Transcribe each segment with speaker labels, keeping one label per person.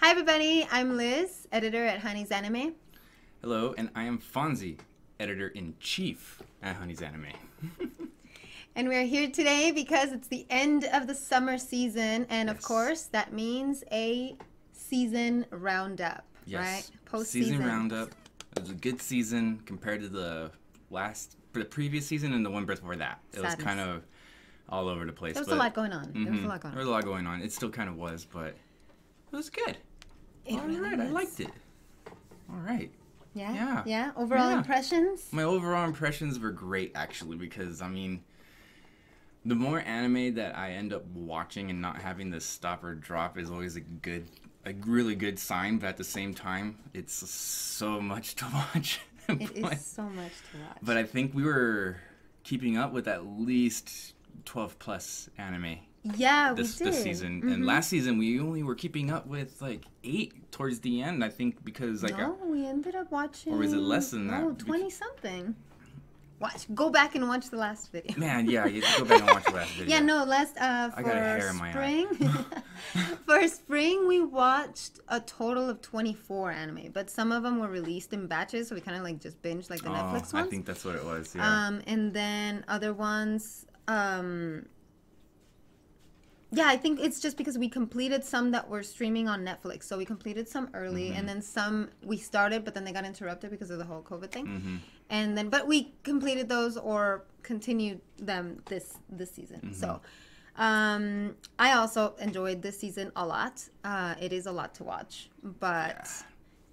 Speaker 1: Hi everybody, I'm Liz, editor at Honey's Anime.
Speaker 2: Hello, and I am Fonzie, editor-in-chief at Honey's Anime.
Speaker 1: And we're here today because it's the end of the summer season, and of
Speaker 2: Yes.
Speaker 1: course that means a season roundup,
Speaker 2: Yes.
Speaker 1: right? Post-season.
Speaker 2: Season roundup. It was a good season compared to the previous season and the one before that. It was
Speaker 1: Sadness.
Speaker 2: kind of all over the place.
Speaker 1: There was
Speaker 2: but,
Speaker 1: a lot going on. There was a
Speaker 2: Mhm.
Speaker 1: lot going
Speaker 2: There
Speaker 1: on.
Speaker 2: was a lot going on. It still kind of was, but it was good.
Speaker 1: It
Speaker 2: All
Speaker 1: really
Speaker 2: right, I
Speaker 1: was.
Speaker 2: liked it. All right.
Speaker 1: Yeah?
Speaker 2: Yeah.
Speaker 1: Overall
Speaker 2: Yeah.
Speaker 1: impressions?
Speaker 2: My overall impressions were great, actually, because, I mean, the more anime that I end up watching and not having to stop or drop is always a really good sign, but at the same time, it's so much to watch.
Speaker 1: It
Speaker 2: but,
Speaker 1: is so much to watch.
Speaker 2: but I think we were keeping up with at least 12 plus anime
Speaker 1: yeah,
Speaker 2: this
Speaker 1: we did.
Speaker 2: season.
Speaker 1: Mhm.
Speaker 2: And last season, we only were keeping up with like 8 towards the end, I think, because like
Speaker 1: No, we ended up watching...
Speaker 2: or was it less than that?
Speaker 1: No, 20-something. Go back and watch the last video.
Speaker 2: man, yeah, you have to go back and watch the last video.
Speaker 1: Yeah, no, last
Speaker 2: got a hair
Speaker 1: for
Speaker 2: in my eye.
Speaker 1: spring. For spring, we watched a total of 24 anime, but some of them were released in batches, so we kind of like just binged like the Netflix ones.
Speaker 2: I think that's what it was. Yeah.
Speaker 1: And then other ones. Yeah, I think it's just because we completed some that were streaming on Netflix. So we completed some early, and then some we started, but then they got interrupted because of the whole COVID thing. And then, but we completed those or continued them this season. So, I also enjoyed this season a lot. It is a lot to watch, but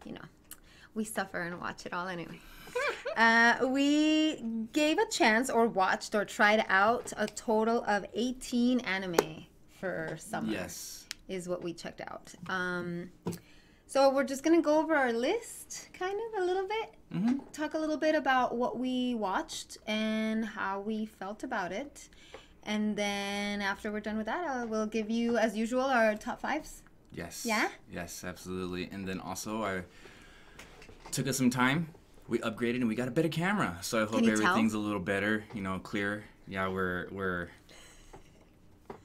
Speaker 1: you know, we suffer and watch it all anyway. We gave a chance or watched or tried out a total of 18 anime for summer.
Speaker 2: Yes.
Speaker 1: Is what we checked out. So we're just gonna go over our list, kind of a little bit, talk a little bit about what we watched and how we felt about it, and then after we're done with that, we'll give you, as usual, our top fives.
Speaker 2: Yes.
Speaker 1: Yeah?
Speaker 2: Yes, absolutely. And then also, I took us some time. We upgraded and we got a better camera, so I hope
Speaker 1: you tell?
Speaker 2: everything's a little better. You know, clear. Yeah, we're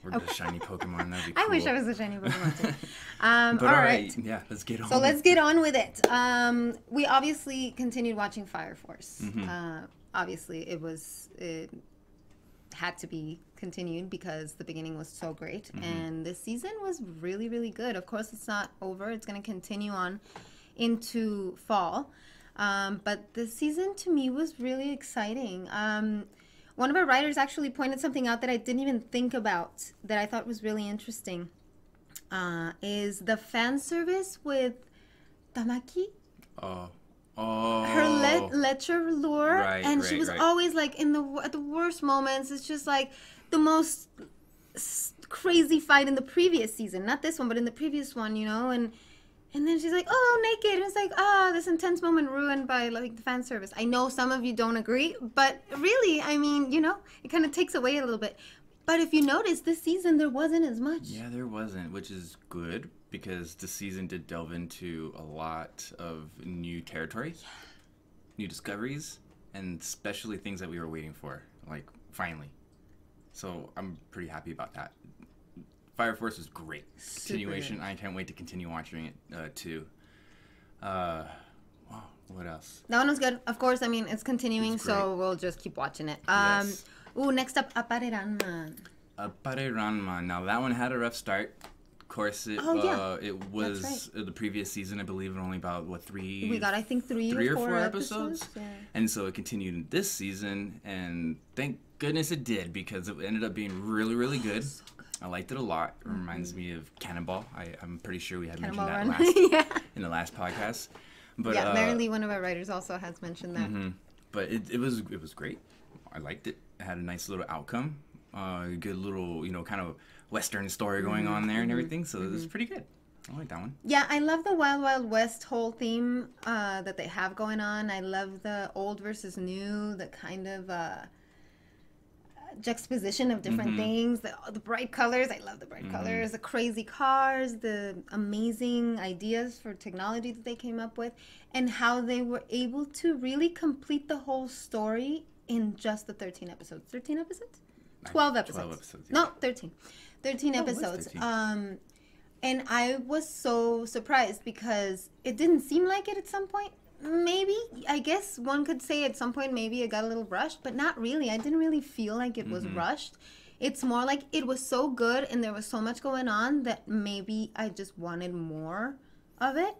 Speaker 2: the shiny Pokemon. That'd be cool.
Speaker 1: I wish I was a shiny Pokemon too.
Speaker 2: But
Speaker 1: all right.
Speaker 2: Yeah, let's get on.
Speaker 1: So let's get on with it. We obviously continued watching Fire Force. Obviously, it had to be continued because the beginning was so great, and this season was really, really good. Of course, it's not over. It's going to continue on into fall. But this season to me was really exciting. One of our writers actually pointed something out that I didn't even think about that I thought was really interesting. Is the fan service with Tamaki, her lecture lure,
Speaker 2: Right,
Speaker 1: and she
Speaker 2: right,
Speaker 1: was
Speaker 2: right.
Speaker 1: always like at the worst moments. It's just like the most crazy fight in the previous season, not this one, but in the previous one, you know, and then she's like, oh, naked. And it's like, this intense moment ruined by like the fan service. I know some of you don't agree, but really, I mean, you know, it kind of takes away a little bit. But if you notice, this season there wasn't as much.
Speaker 2: Yeah, there wasn't, which is good because the season did delve into a lot of new territory, new discoveries, and especially things that we were waiting for, like finally. So I'm pretty happy about that. Fire Force was great. Continuation. I can't wait to continue watching it too. Wow, what else?
Speaker 1: That one was good. Of course, I mean, it's continuing,
Speaker 2: It's
Speaker 1: so
Speaker 2: great.
Speaker 1: we'll just keep watching it.
Speaker 2: Yes.
Speaker 1: Next up, Appare Ranma.
Speaker 2: Appare Ranma. Now that one had a rough start. Of course, it it was
Speaker 1: That's
Speaker 2: the previous season. I believe only about three.
Speaker 1: We got, I think, three
Speaker 2: or
Speaker 1: or
Speaker 2: four
Speaker 1: episodes.
Speaker 2: episodes.
Speaker 1: Yeah.
Speaker 2: And so it continued in this season, and thank goodness it did because it ended up being really, really good.
Speaker 1: So good.
Speaker 2: I liked it a lot. It reminds me of Cannonball. I'm pretty sure we had
Speaker 1: Cannonball
Speaker 2: mentioned
Speaker 1: Run.
Speaker 2: that
Speaker 1: Yeah.
Speaker 2: in the last podcast. But
Speaker 1: Yeah, Mary Lee, one of our writers, also has mentioned that.
Speaker 2: but it was great. I liked it. It had a nice little outcome. A good little, you know, kind of Western story going on there and everything. So it was pretty good. I like that one.
Speaker 1: Yeah, I love the Wild Wild West whole theme that they have going on. I love the old versus new, the kind of juxtaposition of different things. The bright colors, I love the bright colors. The crazy cars, the amazing ideas for technology that they came up with, and how they were able to really complete the whole story in just the 13 episodes. 13 episodes? 12 episodes.
Speaker 2: 12 episodes, yeah.
Speaker 1: No, 13. 13
Speaker 2: Oh, it was
Speaker 1: episodes.
Speaker 2: 13.
Speaker 1: And I was so surprised because it didn't seem like it at some point. Maybe, I guess one could say at some point maybe it got a little rushed, but not really. I didn't really feel like it was rushed. It's more like it was so good and there was so much going on that maybe I just wanted more of it.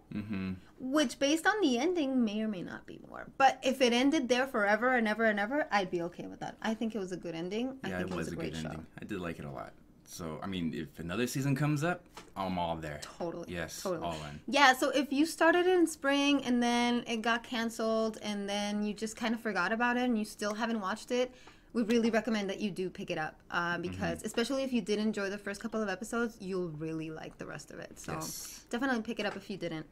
Speaker 1: Which, based on the ending, may or may not be more. But if it ended there forever and ever and ever, I'd be okay with that. I think it was a good ending. I think
Speaker 2: it was a
Speaker 1: great
Speaker 2: good
Speaker 1: show.
Speaker 2: ending. I did like it a lot. So, I mean, if another season comes up, I'm all there.
Speaker 1: Totally.
Speaker 2: Yes,
Speaker 1: totally.
Speaker 2: all in.
Speaker 1: Yeah, so if you started in spring and then it got canceled and then you just kind of forgot about it and you still haven't watched it, we really recommend that you do pick it up because especially if you did enjoy the first couple of episodes, you'll really like the rest of it. So definitely pick it up if you didn't.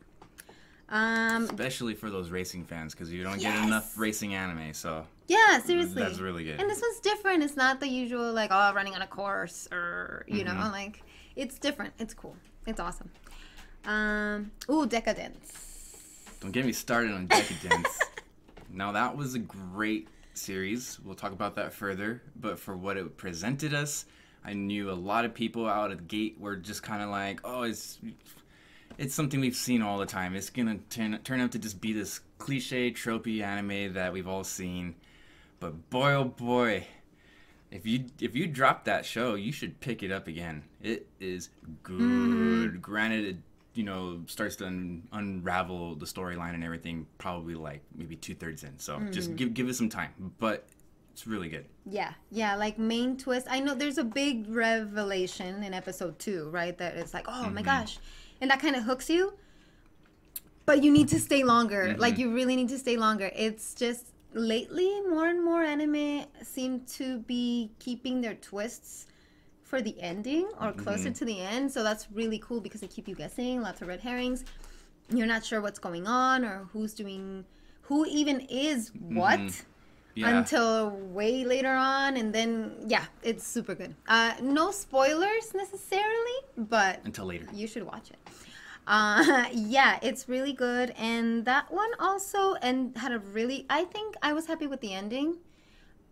Speaker 2: Especially for those racing fans, because you don't get enough racing anime, so
Speaker 1: yeah, seriously,
Speaker 2: that's really good.
Speaker 1: And this one's different. It's not the usual like running on a course or you know like it's different. It's cool. It's awesome. Decadence.
Speaker 2: Don't get me started on Decadence. Now that was a great series. We'll talk about that further. But for what it presented us, I knew a lot of people out at the gate were just kind of like, oh, it's something we've seen all the time. It's gonna turn out to just be this cliche, tropey anime that we've all seen. But boy, oh boy, if you drop that show, you should pick it up again. It is good. Granted, it starts to unravel the storyline and everything probably like maybe 2/3 in. So just give it some time. But it's really good.
Speaker 1: Yeah, like main twist. I know there's a big revelation in episode 2, right? That it's like, oh my gosh. And that kind of hooks you. But you need to stay longer. Like, you really need to stay longer. It's just, lately, more and more anime seem to be keeping their twists for the ending or closer to the end. So that's really cool because they keep you guessing. Lots of red herrings. You're not sure what's going on or who even is what. Until way later on, and then it's super good. No spoilers necessarily, but
Speaker 2: until later,
Speaker 1: you should watch it. It's really good, and that one also had a really. I think I was happy with the ending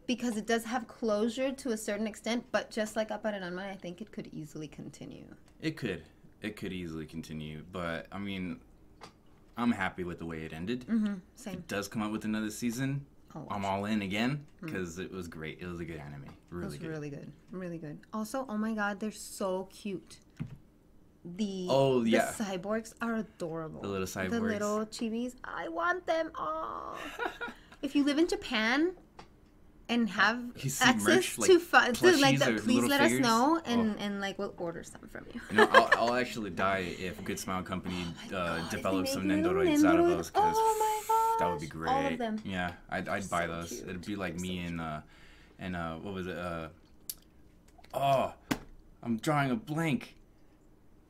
Speaker 1: because it does have closure to a certain extent, but just like Appare Ranma, I think it could easily continue.
Speaker 2: It could easily continue, but I mean, I'm happy with the way it ended.
Speaker 1: Same.
Speaker 2: If it does come out with another season, I'm all in again because it was great. It was a good anime. Really good.
Speaker 1: Really good. Also, oh my god, they're so cute. The cyborgs are adorable.
Speaker 2: The little cyborgs.
Speaker 1: The little chibis. I want them all. If you live in Japan and have access to please let us know and like we'll order some from you.
Speaker 2: I'll actually die if Good Smile Company develops some Nendoroids out of those.
Speaker 1: Oh my god.
Speaker 2: That would be great.
Speaker 1: All of them.
Speaker 2: Yeah, I'd buy those. Cute. It'd be like me and what was it? I'm drawing a blank.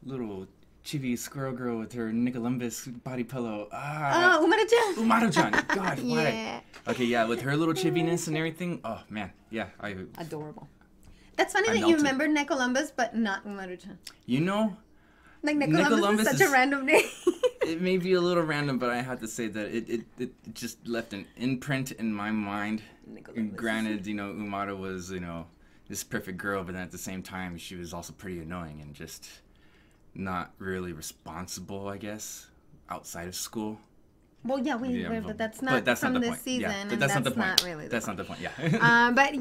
Speaker 2: Little chibi squirrel girl with her Nicolemus body pillow.
Speaker 1: Umaru-chan.
Speaker 2: Umaru-chan. God, why?
Speaker 1: Yeah.
Speaker 2: Okay, yeah, with her little chibiness and everything. Oh man, yeah,
Speaker 1: adorable. That's funny that you remember Nicolemus, but not Umaru-chan. Like Nicolemus is such a random name.
Speaker 2: It may be a little random, but I have to say that it just left an imprint in my mind. Granted, Umaru was, this perfect girl, but then at the same time, she was also pretty annoying and just not really responsible, I guess, outside of school.
Speaker 1: Well, but that's not from this season, and that's not the point.
Speaker 2: That's not the point, yeah.
Speaker 1: But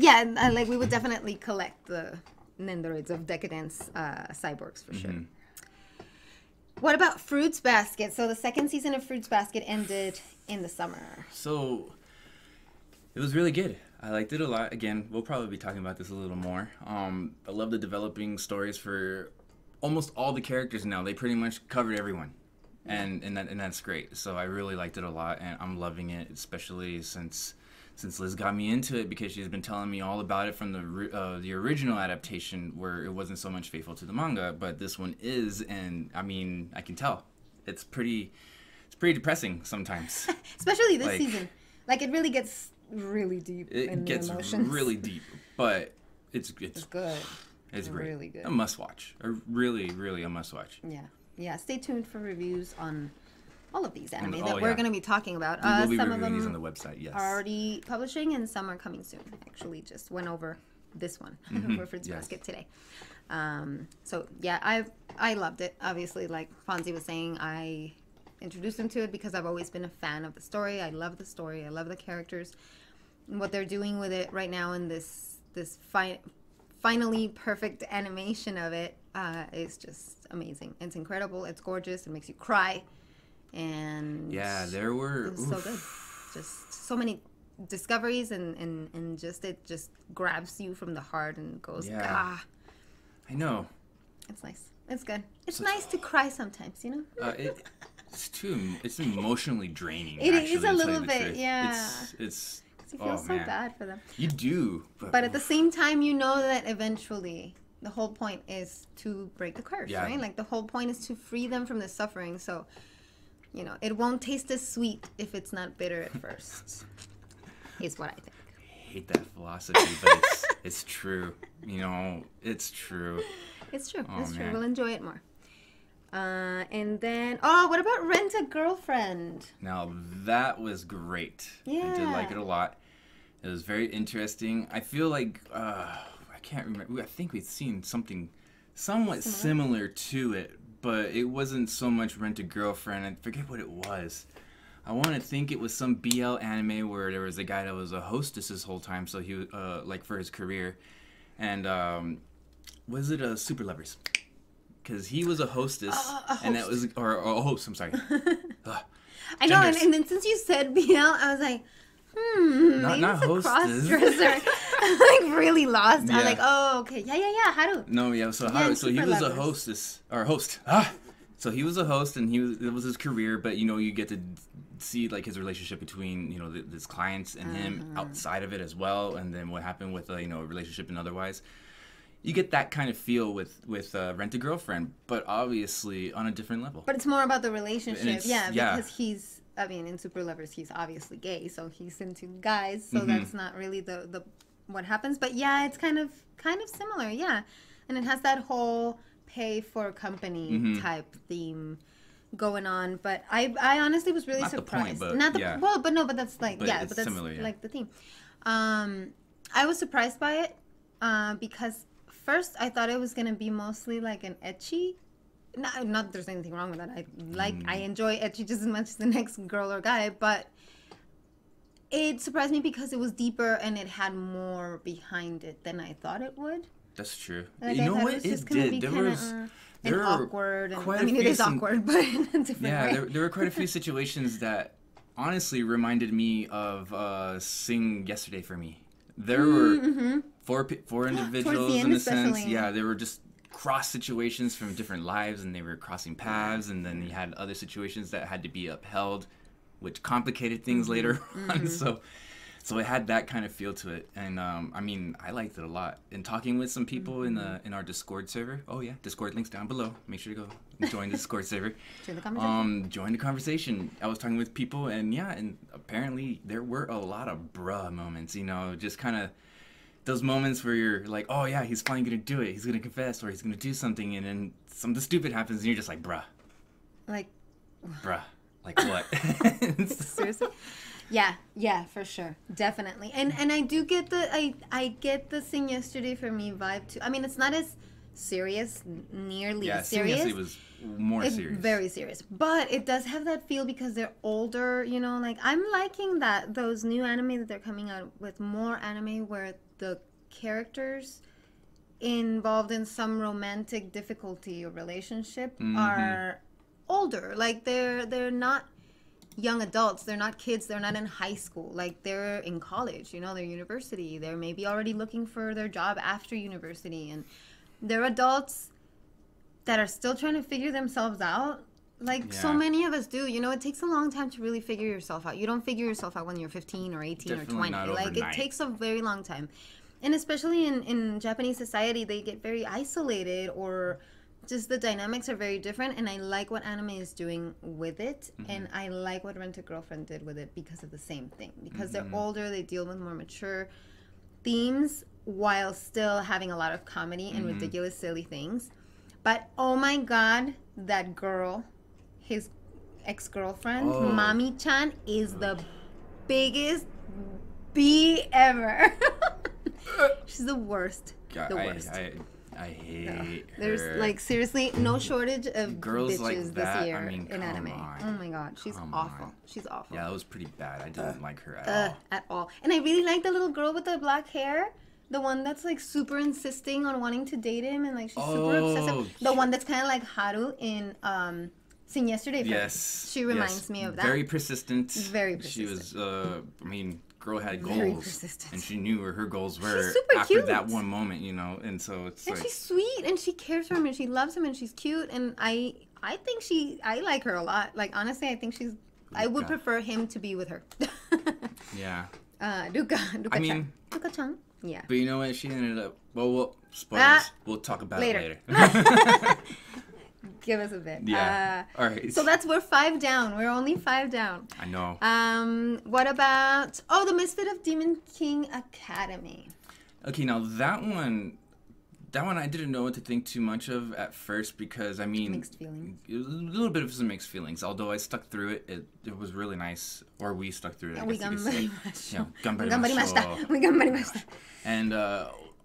Speaker 1: like we would definitely collect the Nendoroids of Decadence cyborgs for sure. What about Fruits Basket? So the second season of Fruits Basket ended in the summer.
Speaker 2: So it was really good. I liked it a lot. Again, we'll probably be talking about this a little more. I love the developing stories for almost all the characters now. They pretty much covered everyone. And that's great. So I really liked it a lot, and I'm loving it, especially since Liz got me into it because she's been telling me all about it from the original adaptation where it wasn't so much faithful to the manga, but this one is, and I mean, I can tell. It's pretty depressing sometimes.
Speaker 1: Especially this season. Like, it really gets really deep in the emotions. It gets
Speaker 2: really deep, but it's good. It's great.
Speaker 1: Really good.
Speaker 2: A must-watch. Really, really a must-watch.
Speaker 1: Yeah. Stay tuned for reviews on all of these anime that we're going to be talking about.
Speaker 2: We will be
Speaker 1: some
Speaker 2: reviewing
Speaker 1: of
Speaker 2: these
Speaker 1: them
Speaker 2: on the website, yes.
Speaker 1: are already publishing, and some are coming soon. Actually, just went over this one for Fruits Basket today. So yeah, I loved it. Obviously, like Fonzie was saying, I introduced him to it because I've always been a fan of the story. I love the story. I love the characters. And what they're doing with it right now in this finally perfect animation of it is just amazing. It's incredible. It's gorgeous. It makes you cry. And
Speaker 2: yeah, there were
Speaker 1: it was so good. Just so many discoveries and just it just grabs you from the heart and goes, ah.
Speaker 2: I know.
Speaker 1: It's nice. It's good. It's nice to cry sometimes, you know?
Speaker 2: It's emotionally draining.
Speaker 1: It
Speaker 2: actually,
Speaker 1: is a
Speaker 2: to
Speaker 1: little
Speaker 2: tell you the
Speaker 1: bit,
Speaker 2: truth.
Speaker 1: yeah.
Speaker 2: It's
Speaker 1: You feel so bad for them.
Speaker 2: You do.
Speaker 1: But at the same time, you know that eventually the whole point is to break the curse, right? Like the whole point is to free them from the suffering. So, you know, it won't taste as sweet if it's not bitter at first. Is what I think.
Speaker 2: I hate that philosophy, but it's true. You know, it's true.
Speaker 1: It's true. It's true. We'll enjoy it more. And then, what about Rent a Girlfriend?
Speaker 2: Now, that was great.
Speaker 1: Yeah.
Speaker 2: I did like it a lot. It was very interesting. I feel like, I can't remember. I think we've seen something somewhat similar to it, but it wasn't so much Rent a Girlfriend. I forget what it was. I want to think it was some BL anime where there was a guy that was a hostess this whole time, so he was, like, for his career. And, was it Super Lovers? Because he was a hostess, and that was, or a host, I'm sorry.
Speaker 1: I know, and then since you said BL, I was like,
Speaker 2: not hostess.
Speaker 1: Cross-dresser. I'm like really lost.
Speaker 2: Yeah.
Speaker 1: I'm like, oh, okay, yeah, Haru.
Speaker 2: No, yeah, so he was a hostess, or host. So he was a host, and it was his career, but, you know, you get to see, like, his relationship between, you know, his clients and him outside of it as well, and then what happened with, you know, relationship and otherwise. You get that kind of feel with Rent a Girlfriend, but obviously on a different level.
Speaker 1: But it's more about the relationship, because he's, I mean, in Super Lovers, he's obviously gay, so he's into guys, so that's not really the what happens. But yeah, it's kind of similar, yeah. And it has that whole pay for company type theme going on. But I honestly was really surprised.
Speaker 2: The point,
Speaker 1: not the but that's like but that's
Speaker 2: similar,
Speaker 1: like the theme. I was surprised by it because first I thought it was gonna be mostly like an ecchi. Not that there's anything wrong with that. I enjoy ecchi just as much as the next girl or guy, but it surprised me because it was deeper and it had more behind it than I thought it would.
Speaker 2: That's true.
Speaker 1: Like,
Speaker 2: you know what? It did. There were
Speaker 1: awkward. I mean, it is awkward, but in a different way.
Speaker 2: There were quite a few situations that honestly reminded me of Sing Yesterday for Me. There were four individuals in a sense. Yeah, they were just cross situations from different lives, and they were crossing paths, and then you had other situations that had to be upheld, which complicated things later on. So it had that kind of feel to it, and I mean, I liked it a lot. And talking with some people in our Discord server. Oh yeah, Discord links down below. Make sure to go join the Discord server.
Speaker 1: Join the conversation.
Speaker 2: Join the conversation. I was talking with people, and yeah, and apparently there were a lot of bruh moments. You know, just kind of those moments where you're like, oh yeah, he's finally gonna do it. He's gonna confess, or he's gonna do something, and then something stupid happens, and you're just like, bruh.
Speaker 1: Like
Speaker 2: what?
Speaker 1: Seriously? Yeah, for sure, definitely. And I do get I get the Sing Yesterday for Me vibe too. I mean, it's not as serious, nearly as serious.
Speaker 2: Yeah, Sing Yesterday was more serious.
Speaker 1: Very serious, but it does have that feel because they're older. You know, like I'm liking those new anime that they're coming out with, more anime where the characters involved in some romantic difficulty or relationship are older. Like they're not young adults, they're not kids, they're not in high school, like they're in college, you know, they're university, they're maybe already looking for their job after university, and they're adults that are still trying to figure themselves out, like so many of us do. You know, it takes a long time to really figure yourself out. You don't figure yourself out when you're 15 or 18
Speaker 2: Definitely
Speaker 1: or 20.
Speaker 2: not
Speaker 1: Like
Speaker 2: overnight.
Speaker 1: it takes a very long time, and especially in Japanese society, they get very isolated, or just the dynamics are very different, and I like what anime is doing with it, and I like what Rent a Girlfriend did with it because of the same thing. Because they're older, they deal with more mature themes while still having a lot of comedy and ridiculous, silly things. But oh my god, that girl, his ex-girlfriend, Mami-chan, is the biggest B ever. She's the worst.
Speaker 2: Yeah,
Speaker 1: the worst.
Speaker 2: I hate her.
Speaker 1: There's like seriously no shortage of
Speaker 2: Girls
Speaker 1: bitches
Speaker 2: like that,
Speaker 1: this year
Speaker 2: I mean,
Speaker 1: in
Speaker 2: come
Speaker 1: anime.
Speaker 2: on.
Speaker 1: Oh my god, she's awful. She's awful.
Speaker 2: Yeah, that was pretty bad. I didn't like her at all.
Speaker 1: At all. And I really like the little girl with the black hair. The one that's like super insisting on wanting to date him and like she's super obsessive. The one that's kind of like Haru in Seen Yesterday.
Speaker 2: Yes.
Speaker 1: She reminds me of that.
Speaker 2: Very persistent.
Speaker 1: Very persistent.
Speaker 2: She was, I mean, girl had
Speaker 1: Very
Speaker 2: goals.
Speaker 1: persistent.
Speaker 2: And she knew where her goals were
Speaker 1: She's super
Speaker 2: after
Speaker 1: cute.
Speaker 2: that one moment, you know? And so it's
Speaker 1: And
Speaker 2: like...
Speaker 1: she's sweet and she cares for him and she loves him and she's cute and I think I like her a lot. Like honestly, I think I would prefer him to be with her.
Speaker 2: Yeah.
Speaker 1: Ruka-chan.
Speaker 2: I mean...
Speaker 1: Ruka-chan. Yeah.
Speaker 2: But you know what? She ended up... Well, spoilers. We'll talk about
Speaker 1: later.
Speaker 2: it later.
Speaker 1: Give us a bit.
Speaker 2: Yeah. All right.
Speaker 1: So we're 5 down. We're only 5 down.
Speaker 2: I know.
Speaker 1: What about the Misfit of Demon King Academy?
Speaker 2: Okay, now that one I didn't know what to think too much of at first because I mean
Speaker 1: Mixed feelings.
Speaker 2: It was a little bit of some mixed feelings. Although I stuck through it, it was really nice. Or we stuck through it. I
Speaker 1: We
Speaker 2: guess you could say.
Speaker 1: ganbarimashou.
Speaker 2: Yeah,
Speaker 1: We
Speaker 2: ganbarimashou.
Speaker 1: ganbarimashita. We ganbarimashita.
Speaker 2: And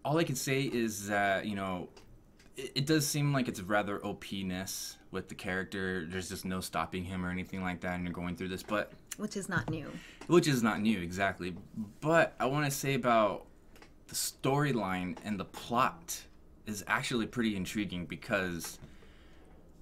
Speaker 2: all I can say is that it does seem like it's rather OP-ness with the character. There's just no stopping him or anything like that, and you're going through this, but
Speaker 1: Which is not new.
Speaker 2: which is not new exactly. But I want to say about the storyline and the plot is actually pretty intriguing because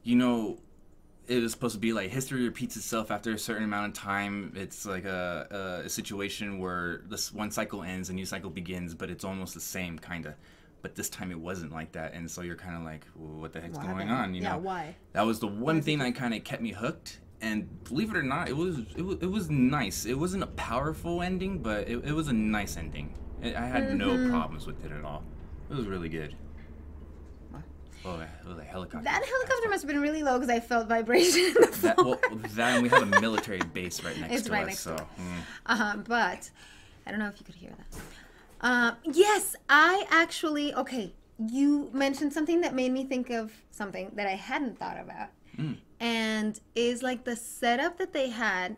Speaker 2: it was supposed to be like history repeats itself after a certain amount of time. It's like a situation where this one cycle ends, a new cycle begins, but it's almost the same kind of. But this time it wasn't like that, and so you're kind of like, well, what the heck's going on? You know?
Speaker 1: Why?
Speaker 2: That was the one thing that kind of kept me hooked. And believe it or not, it was nice. It wasn't a powerful ending, but it was a nice ending. I had no problems with it at all. It was really good. Oh, it was a helicopter.
Speaker 1: That helicopter must have been really low because I felt vibration in the floor.
Speaker 2: And we have a military base right next
Speaker 1: It's
Speaker 2: to
Speaker 1: right
Speaker 2: us.
Speaker 1: next
Speaker 2: So,
Speaker 1: door. But I don't know if you could hear that. Yes, I actually, you mentioned something that made me think of something that I hadn't thought about. And is like the setup that they had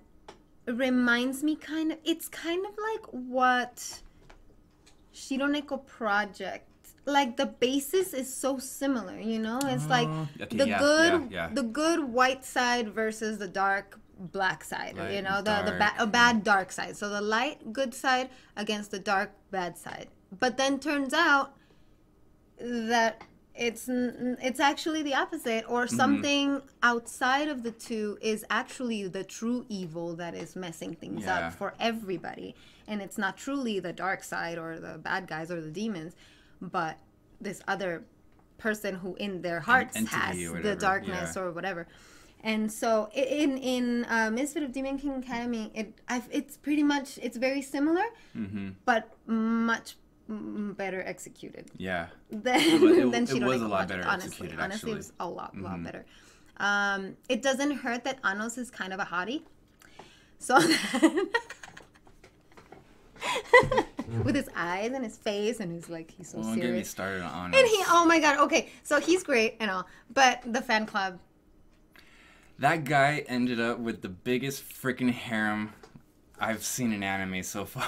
Speaker 1: reminds me it's kind of like what Shironeko Project, like the basis is so similar, it's like the good white side versus the dark black side,
Speaker 2: Light
Speaker 1: a bad dark side. So the light good side against the dark bad side. But then turns out that it's actually the opposite, or something outside of the two is actually the true evil that is messing things up for everybody. And it's not truly the dark side or the bad guys or the demons, but this other person who in their hearts has the darkness or whatever. And so in Misfit of Demon King Academy, it's pretty much, it's very similar, but much better executed.
Speaker 2: Yeah.
Speaker 1: Than
Speaker 2: it was a lot
Speaker 1: Project,
Speaker 2: better executed,
Speaker 1: honestly, it was a lot better. It doesn't hurt that Anos is kind of a hottie. So with his eyes and his face and he's so
Speaker 2: Don't
Speaker 1: serious.
Speaker 2: get me started on Anos.
Speaker 1: And oh my god, okay, so he's great and all, but the fan club.
Speaker 2: That guy ended up with the biggest freaking harem I've seen in anime so far.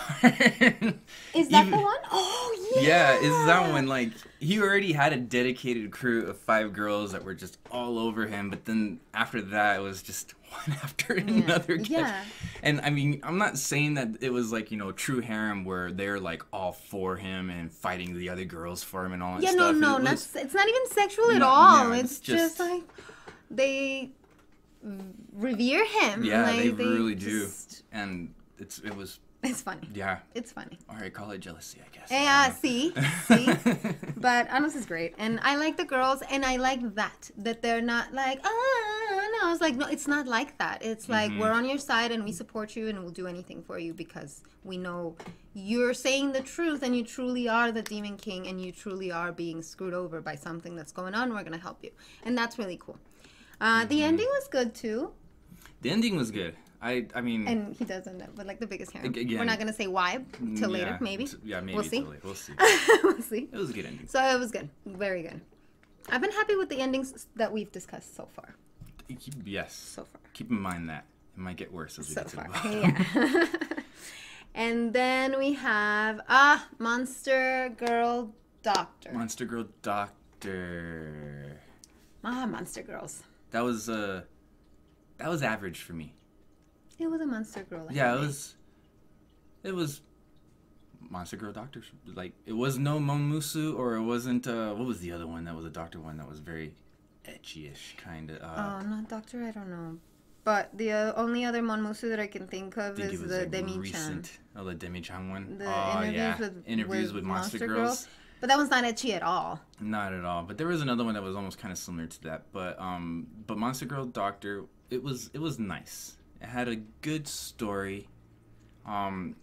Speaker 1: Is that the one? Oh, yeah.
Speaker 2: Yeah, is that one. Like, he already had a dedicated crew of 5 girls that were just all over him, but then after that, it was just one after another.
Speaker 1: Yeah.
Speaker 2: And, I mean, I'm not saying that it was, like, true harem where they're, like, all for him and fighting the other girls for him and all that stuff.
Speaker 1: No, it's not even sexual at all.
Speaker 2: Yeah,
Speaker 1: it's just, like, they revere him.
Speaker 2: Yeah,
Speaker 1: like,
Speaker 2: they really do. And it's
Speaker 1: funny.
Speaker 2: Yeah.
Speaker 1: It's funny.
Speaker 2: All right, call it jealousy, I guess.
Speaker 1: Yeah, see? But Anos is great. And I like the girls, and I like that they're not like, no. I was like, no, it's not like that. It's like, we're on your side, and we support you, and we'll do anything for you because we know you're saying the truth, and you truly are the Demon King, and you truly are being screwed over by something that's going on. We're going to help you. And that's really cool. The ending was good, too.
Speaker 2: The ending was good. I mean...
Speaker 1: And he does end up with, like, the biggest harem.
Speaker 2: Again,
Speaker 1: we're not going to say why till later, maybe.
Speaker 2: Yeah, maybe
Speaker 1: we'll see.
Speaker 2: We'll see.
Speaker 1: We'll see.
Speaker 2: It was a good ending.
Speaker 1: So it was good. Very good. I've been happy with the endings that we've discussed so far.
Speaker 2: Yes.
Speaker 1: So far.
Speaker 2: Keep in mind that. It might get worse as we get to the bottom.
Speaker 1: Yeah. And then we have Monster Girl Doctor.
Speaker 2: Monster Girl Doctor.
Speaker 1: Monster Girls.
Speaker 2: That was average for me.
Speaker 1: It was a Monster Girl.
Speaker 2: Yeah, it was Monster Girl Doctors. Like, it was no Monmusu, or it wasn't, what was the other one that was a doctor one that was very ecchi-ish, kind of.
Speaker 1: Not Doctor, I don't know. But the only other Monmusu that I can think of is the
Speaker 2: like
Speaker 1: Demi-chan.
Speaker 2: Oh, the Demi-chan one?
Speaker 1: The
Speaker 2: Interviews with Monster Girls.
Speaker 1: But that one's not ecchi at all.
Speaker 2: Not at all. But there was another one that was almost kind of similar to that. But Monster Girl Doctor, it was nice. It had a good story. I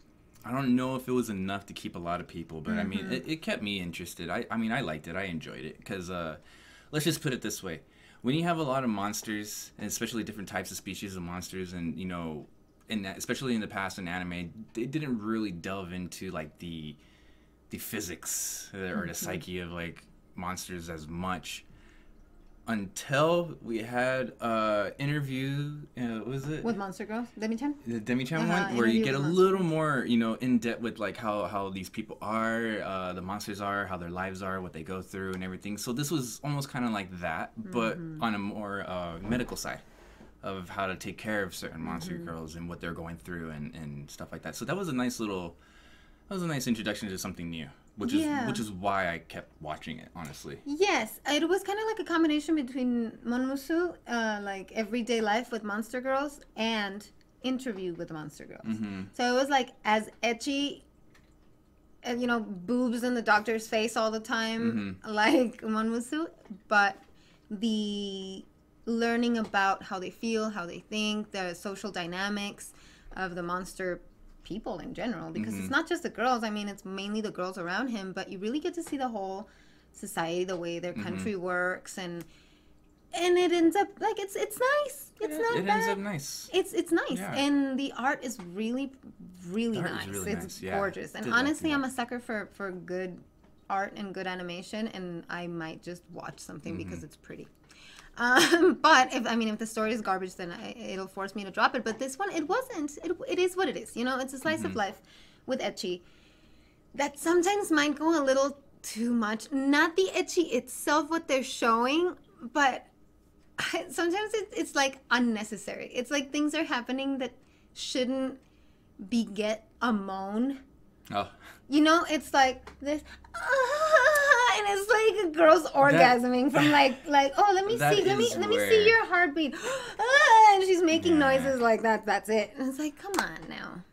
Speaker 2: don't know if it was enough to keep a lot of people, but I mean, it kept me interested. I mean, I liked it. I enjoyed it because let's just put it this way: when you have a lot of monsters, and especially different types of species of monsters, and you know, especially in the past in anime, they didn't really delve into like the physics or the psyche of like monsters as much until we had interview what was it
Speaker 1: with Monster Girls, Demi-chan,
Speaker 2: the Demi-chan one, where you get a little more, you know, in depth with like how these people are, the monsters are, how their lives are, what they go through and everything. So this was almost kind of like that, but on a more medical side of how to take care of certain monster girls and what they're going through and stuff like that. So that was a nice introduction to something new, which is why I kept watching it, honestly.
Speaker 1: Yes, it was kind of like a combination between Monmusu, like everyday life with monster girls, and interview with monster girls. So it was like as ecchi, you know, boobs in the doctor's face all the time, like Monmusu, but the learning about how they feel, how they think, the social dynamics of the monster people in general, because it's not just the girls. I mean, it's mainly the girls around him, but you really get to see the whole society, the way their country works, and it ends up like it's nice. It's not bad. It ends
Speaker 2: up nice.
Speaker 1: It's nice, and the art is really nice. It's gorgeous, and honestly, I'm a sucker for good art and good animation, and I might just watch something because it's pretty. But if the story is garbage, then it'll force me to drop it. But this one, it wasn't. It is what it is. You know, it's a slice of life with ecchi that sometimes might go a little too much. Not the ecchi itself, what they're showing, but sometimes it's like unnecessary. It's like things are happening that shouldn't beget a moan.
Speaker 2: Oh.
Speaker 1: You know, it's like this. And it's like a girl's orgasming from like oh, let me see your heartbeat. And she's making noises like that. That's it. And it's like, come on now.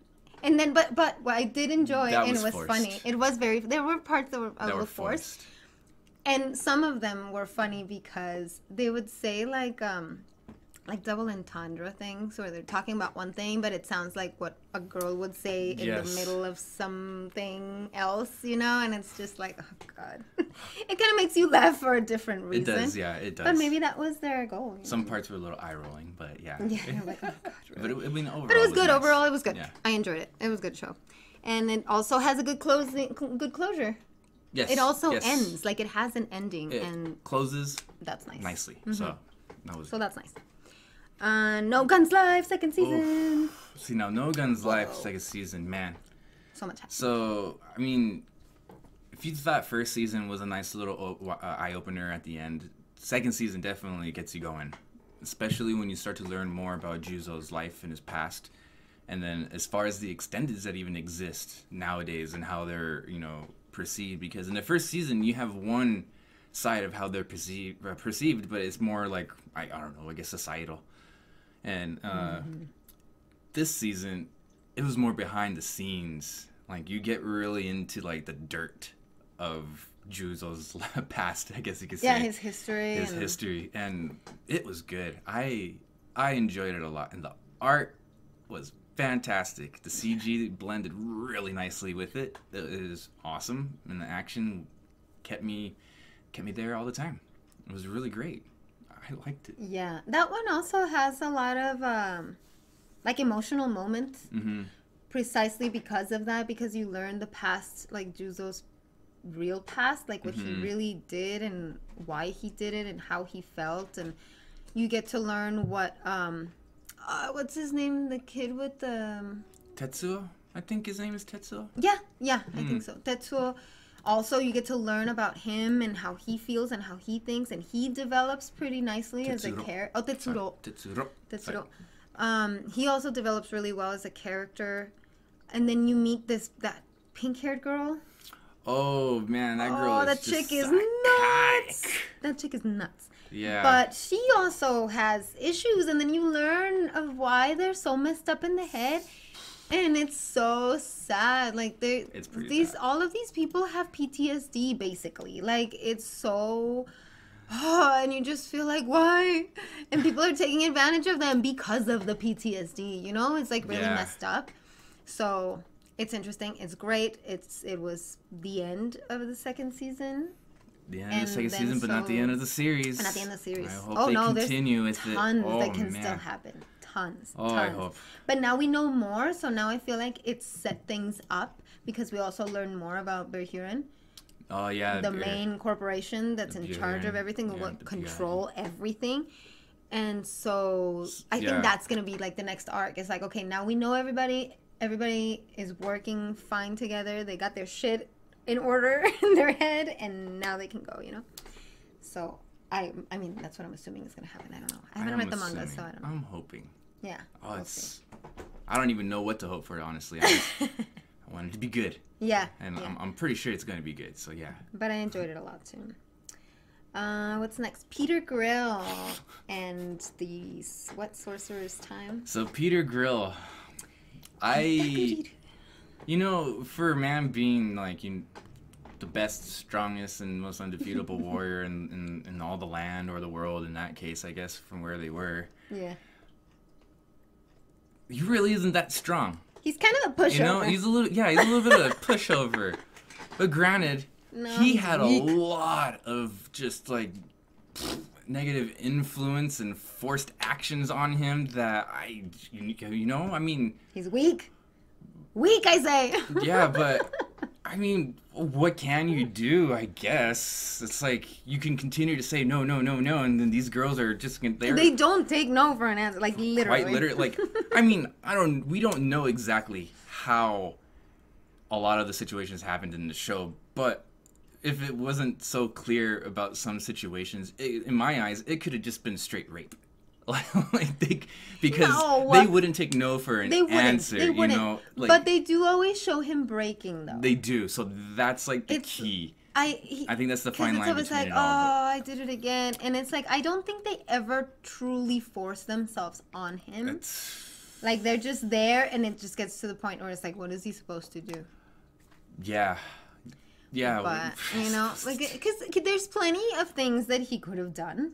Speaker 1: And then but what I did enjoy, and it was funny. It was there were parts that were a little forced. And some of them were funny because they would say like double entendre things where they're talking about one thing, but it sounds like what a girl would say in the middle of something else, you know? And it's just like, oh, God. It kind of makes you laugh for a different reason.
Speaker 2: It does, yeah, it does.
Speaker 1: But maybe that was their goal.
Speaker 2: Some parts were a little eye-rolling, but yeah.
Speaker 1: Yeah, like, oh, God, really?
Speaker 2: But, overall,
Speaker 1: but it was good.
Speaker 2: Nice.
Speaker 1: Overall, it was good.
Speaker 2: Yeah.
Speaker 1: I enjoyed it. It was a good show. And it also has a good closure.
Speaker 2: Yes.
Speaker 1: It also ends. Like, it has an ending.
Speaker 2: It closes
Speaker 1: that's nice.
Speaker 2: Nicely. So
Speaker 1: that's nice. No Guns Live second season.
Speaker 2: Oof. See, now No Guns Live second season, man.
Speaker 1: So much happened.
Speaker 2: So, I mean, if you thought first season was a nice little eye-opener at the end, second season definitely gets you going. Especially when you start to learn more about Juzo's life and his past. And then as far as the extendeds that even exist nowadays and how they're, you know, perceived. Because in the first season, you have one side of how they're perceived, but it's more like, I don't know, I guess societal. And this season, it was more behind the scenes. Like, you get really into, like, the dirt of Juzo's past, I guess you could say.
Speaker 1: Yeah, his history.
Speaker 2: History. And it was good. I enjoyed it a lot. And the art was fantastic. The CG blended really nicely with it. It was awesome. And the action kept me there all the time. It was really great. I liked it.
Speaker 1: Yeah, that one also has a lot of like emotional moments, precisely because of that. Because you learn the past, like Juzo's real past, like what he really did and why he did it and how he felt, and you get to learn what what's his name? The kid with the
Speaker 2: Tetsuo. I think his name is Tetsuo.
Speaker 1: Yeah, I think so. Tetsuo. Also, you get to learn about him and how he feels and how he thinks, and he develops pretty nicely as a character. Oh, Tetsuro. Tetsuro. He also develops really well as a character, and then you meet that pink-haired girl.
Speaker 2: Oh man, that girl.
Speaker 1: Oh, that chick is nuts. That chick is nuts.
Speaker 2: Yeah.
Speaker 1: But she also has issues, and then you learn of why they're so messed up in the head. And it's so sad. Like all of these people have PTSD basically. Like it's so and you just feel like why? And people are taking advantage of them because of the PTSD, you know? It's like really messed up. So it's interesting. It's great. It was the end of the second season.
Speaker 2: The end of the second season, but not the end of the series.
Speaker 1: Not the end of the series.
Speaker 2: I hope they continue with it.
Speaker 1: Tons that can still happen. Tons.
Speaker 2: I hope.
Speaker 1: But now we know more, so now I feel like it's set things up because we also learn more about Berhuren.
Speaker 2: Oh yeah.
Speaker 1: The main corporation that's in charge of everything and what control everything. And so I think that's gonna be like the next arc. It's like, okay, now we know everybody. Everybody is working fine together. They got their shit in order in their head, and now they can go, you know? So, I mean, that's what I'm assuming is going to happen. I don't know. I haven't read the manga, so I don't know.
Speaker 2: I'm hoping.
Speaker 1: Yeah.
Speaker 2: Oh, I don't even know what to hope for, honestly. I want it to be good.
Speaker 1: Yeah.
Speaker 2: And I'm pretty sure it's going to be good, so yeah.
Speaker 1: But I enjoyed it a lot, too. What's next? Peter Grill and the Sweat Sorcerer's Time.
Speaker 2: So, Peter Grill... You know, for a man being like the best, strongest, and most undefeatable warrior in all the land or the world, in that case, I guess, from where they were.
Speaker 1: Yeah.
Speaker 2: He really isn't that strong.
Speaker 1: He's kind of a pushover.
Speaker 2: You know, he's a little bit of a pushover. But granted, he had a lot of just like negative influence and forced actions on him that I mean...
Speaker 1: He's weak. Weak, I say.
Speaker 2: Yeah, but, I mean, what can you do, I guess? It's like, you can continue to say no, and then these girls are just...
Speaker 1: They don't take no for an answer, like, literally.
Speaker 2: Quite literally. Like, I mean, we don't know exactly how a lot of the situations happened in the show, but... If it wasn't so clear about some situations, in my eyes, it could have just been straight rape. Because they wouldn't take no for an answer, you know. Like,
Speaker 1: but they do always show him breaking, though.
Speaker 2: They do, so that's like the key. I think that's the fine line between it all.
Speaker 1: I did it again, and it's like I don't think they ever truly force themselves on him. Like they're just there, and it just gets to the point where it's like, what is he supposed to do?
Speaker 2: Yeah. Yeah,
Speaker 1: but you know, like, because there's plenty of things that he could have done,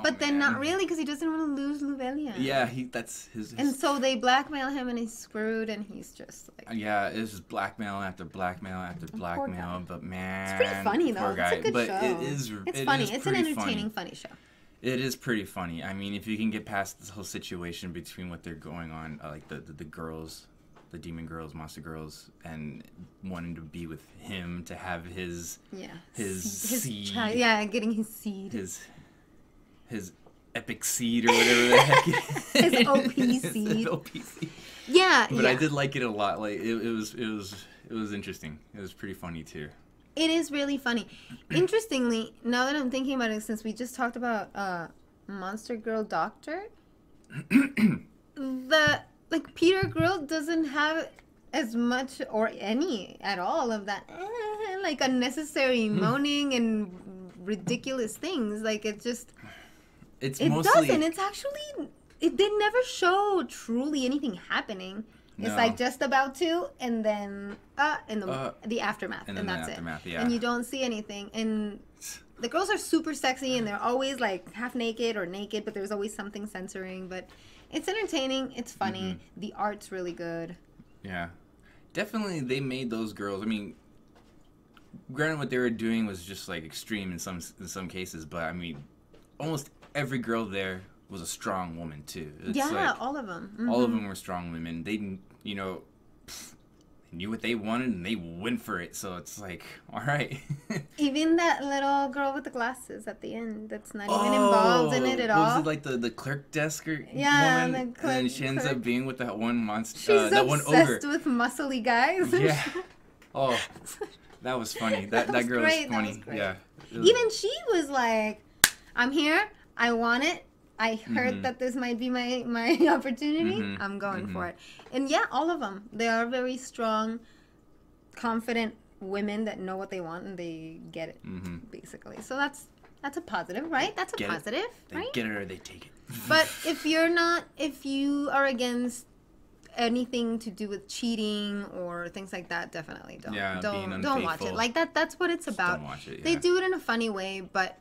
Speaker 1: but then not really, because he doesn't want to lose Luvelia.
Speaker 2: Yeah, that's his.
Speaker 1: And so they blackmail him, and he's screwed, and he's just like.
Speaker 2: Yeah, it's just blackmail after blackmail after blackmail, but man,
Speaker 1: it's pretty funny though. It's a good show.
Speaker 2: It's
Speaker 1: funny. It's an entertaining, funny show.
Speaker 2: It is pretty funny. I mean, if you can get past this whole situation between what they're going on, like the girls. The demon girls, monster girls, and wanting to be with him to have his seed.
Speaker 1: Child, yeah, getting his seed.
Speaker 2: His epic seed or whatever the heck it is.
Speaker 1: His OP seed.
Speaker 2: His OP seed.
Speaker 1: Yeah,
Speaker 2: but I did like it a lot. Like it was interesting. It was pretty funny too.
Speaker 1: It is really funny. Interestingly, now that I'm thinking about it, since we just talked about Monster Girl Doctor, Like, Peter Grill doesn't have as much or any at all of that, like, unnecessary moaning and ridiculous things. Like, it just... It doesn't. It's actually... They never show truly anything happening. No. It's, like, just about to, and then... the aftermath, and that's it. Yeah. And you don't see anything. And the girls are super sexy, and they're always, like, half naked or naked, but there's always something censoring, but... It's entertaining. It's funny. Mm-hmm. The art's really good.
Speaker 2: Yeah. Definitely they made those girls, I mean, granted what they were doing was just like extreme in some cases, but I mean, almost every girl there was a strong woman too.
Speaker 1: It's like, all of them. Mm-hmm.
Speaker 2: All of them were strong women. They, you know, knew what they wanted and they went for it. So it's like, all right.
Speaker 1: Even that little girl with the glasses at the end that's not even involved in it at all.
Speaker 2: Was it like the clerk desk woman?
Speaker 1: The clerk,
Speaker 2: and she ends up being with that one monster.
Speaker 1: She's
Speaker 2: that one ogre.
Speaker 1: obsessed with muscly guys.
Speaker 2: Yeah. Oh. That was funny. That
Speaker 1: was
Speaker 2: girl
Speaker 1: great,
Speaker 2: was
Speaker 1: that
Speaker 2: funny.
Speaker 1: was great.
Speaker 2: Yeah.
Speaker 1: Even she was like, I'm here. I want it. I heard that this might be my opportunity. I'm going for it. And yeah, all of them. They are very strong, confident women that know what they want and they get it, basically. So that's a positive, right? That's a positive,
Speaker 2: They
Speaker 1: right?
Speaker 2: get it or they take it.
Speaker 1: But if you are against anything to do with cheating or things like that, definitely don't.
Speaker 2: Yeah, being
Speaker 1: don't watch
Speaker 2: unfaithful.
Speaker 1: it. Like that's what it's about.
Speaker 2: Don't watch it,
Speaker 1: They
Speaker 2: yeah.
Speaker 1: do it in a funny way, but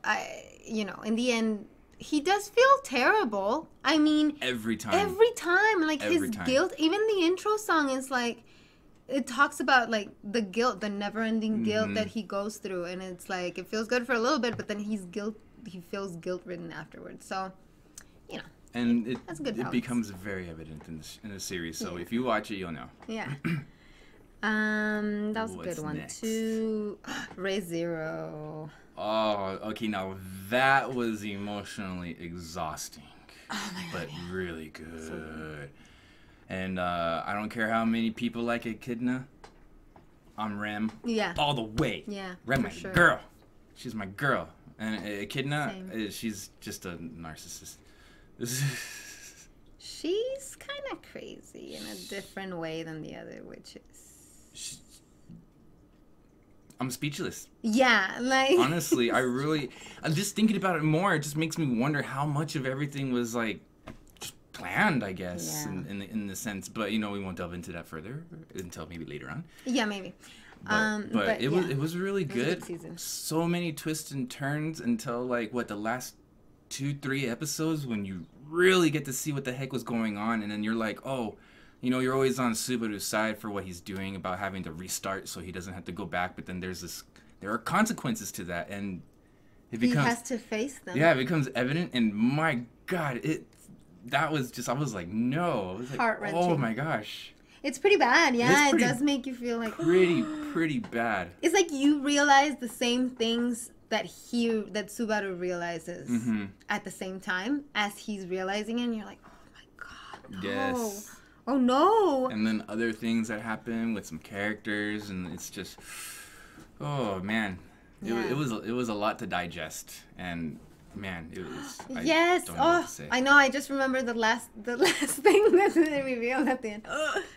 Speaker 1: in the end, he does feel terrible. I mean,
Speaker 2: Every time.
Speaker 1: like
Speaker 2: Every
Speaker 1: his
Speaker 2: time.
Speaker 1: guilt. Even the intro song is like, it talks about like the guilt, the never-ending guilt that he goes through, and it's like it feels good for a little bit, but then he feels guilt-ridden afterwards. So,
Speaker 2: And
Speaker 1: That's a good
Speaker 2: it
Speaker 1: balance.
Speaker 2: becomes very evident in the series. So if you watch it, you'll know.
Speaker 1: yeah. That was a
Speaker 2: What's
Speaker 1: good one
Speaker 2: next?
Speaker 1: too. Ray Zero.
Speaker 2: Oh, okay. Now that was emotionally exhausting, but really good. And I don't care how many people like Echidna. I'm Rem.
Speaker 1: Yeah.
Speaker 2: All the way.
Speaker 1: Yeah,
Speaker 2: Rem,
Speaker 1: for
Speaker 2: my
Speaker 1: sure.
Speaker 2: girl. She's my girl. And Echidna,
Speaker 1: Same.
Speaker 2: she's just a narcissist.
Speaker 1: She's kind of crazy in a different way than the other witches.
Speaker 2: I'm speechless.
Speaker 1: Yeah, like
Speaker 2: Honestly, I'm just thinking about it more. It just makes me wonder how much of everything was like just planned, I guess,
Speaker 1: Yeah.
Speaker 2: in the sense. But we won't delve into that further until maybe later on.
Speaker 1: Yeah, maybe.
Speaker 2: But it
Speaker 1: yeah.
Speaker 2: was really
Speaker 1: was a
Speaker 2: good.
Speaker 1: good season.
Speaker 2: So many twists and turns until like the last 2-3 episodes when you really get to see what the heck was going on, and then you're like, oh. You're always on Subaru's side for what he's doing about having to restart so he doesn't have to go back. But then there are consequences to that, and it becomes
Speaker 1: he has to face them.
Speaker 2: it becomes evident. And my God, I was like, no, I was like,
Speaker 1: Heart-wrenching.
Speaker 2: oh my gosh,
Speaker 1: It's pretty bad. Yeah,
Speaker 2: pretty-
Speaker 1: it does make you feel like
Speaker 2: pretty bad.
Speaker 1: It's like you realize the same things that Subaru realizes at the same time as he's realizing it, and you're like, oh my God, no.
Speaker 2: Yes.
Speaker 1: Oh no.
Speaker 2: And then other things that happen with some characters, and it's just, oh man,
Speaker 1: Yeah.
Speaker 2: it was a lot to digest, and man, it was.
Speaker 1: Yes.
Speaker 2: I don't know what
Speaker 1: Oh,
Speaker 2: to say.
Speaker 1: I know. I just remember the last thing that they revealed at the end.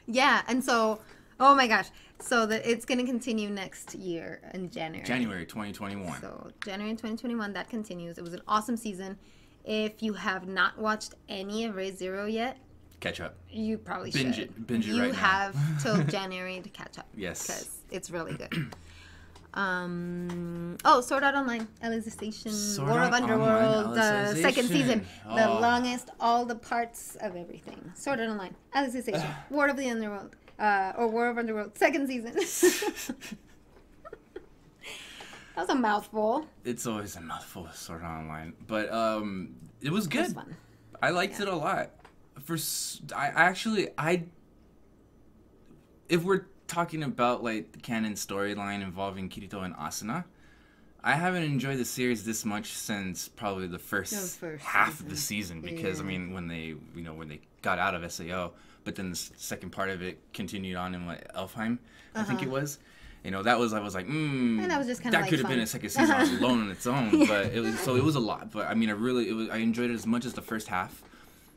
Speaker 1: Yeah, and so, oh my gosh, so that it's gonna continue next year in January.
Speaker 2: January 2021.
Speaker 1: So January 2021, that continues. It was an awesome season. If you have not watched any of Ray Zero yet,
Speaker 2: Catch up.
Speaker 1: you probably
Speaker 2: Binge
Speaker 1: should.
Speaker 2: it. Binge it
Speaker 1: You
Speaker 2: right now.
Speaker 1: have till January to catch up.
Speaker 2: Yes.
Speaker 1: Because it's really good. Sword Art Online, Alicization,
Speaker 2: Sword
Speaker 1: War of
Speaker 2: Art
Speaker 1: Underworld,
Speaker 2: Online,
Speaker 1: the second season, the
Speaker 2: Oh.
Speaker 1: longest, all the parts of everything. Sword Art Online, Alicization, War of the Underworld, or War of Underworld, second season. That was a mouthful.
Speaker 2: It's always a mouthful of Sword Art Online, but it was
Speaker 1: It
Speaker 2: good.
Speaker 1: was fun.
Speaker 2: I liked it a lot. If we're talking about like the canon storyline involving Kirito and Asuna, I haven't enjoyed the series this much since probably the first half of the season, because
Speaker 1: Yeah.
Speaker 2: I mean when they got out of SAO, but then the second part of it continued on in Elfheim, I think it was. I was like,
Speaker 1: And that was just kinda
Speaker 2: that
Speaker 1: like
Speaker 2: could have
Speaker 1: fun.
Speaker 2: been a second season alone on its own, but it was a lot. But I mean, I enjoyed it as much as the first half.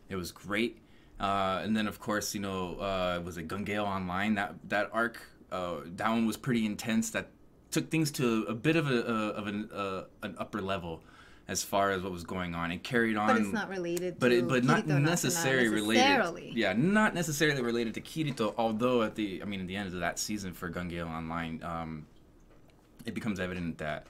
Speaker 2: It was great. And then of course, was it Gungale Online? That arc, that one was pretty intense. That took things to a bit of an upper level as far as what was going on, and carried on.
Speaker 1: But it's not related to
Speaker 2: But not
Speaker 1: Kirito and Asuna
Speaker 2: necessarily related.
Speaker 1: necessarily.
Speaker 2: Yeah, not necessarily related to Kirito. Although at the end of that season for Gungale Online, it becomes evident that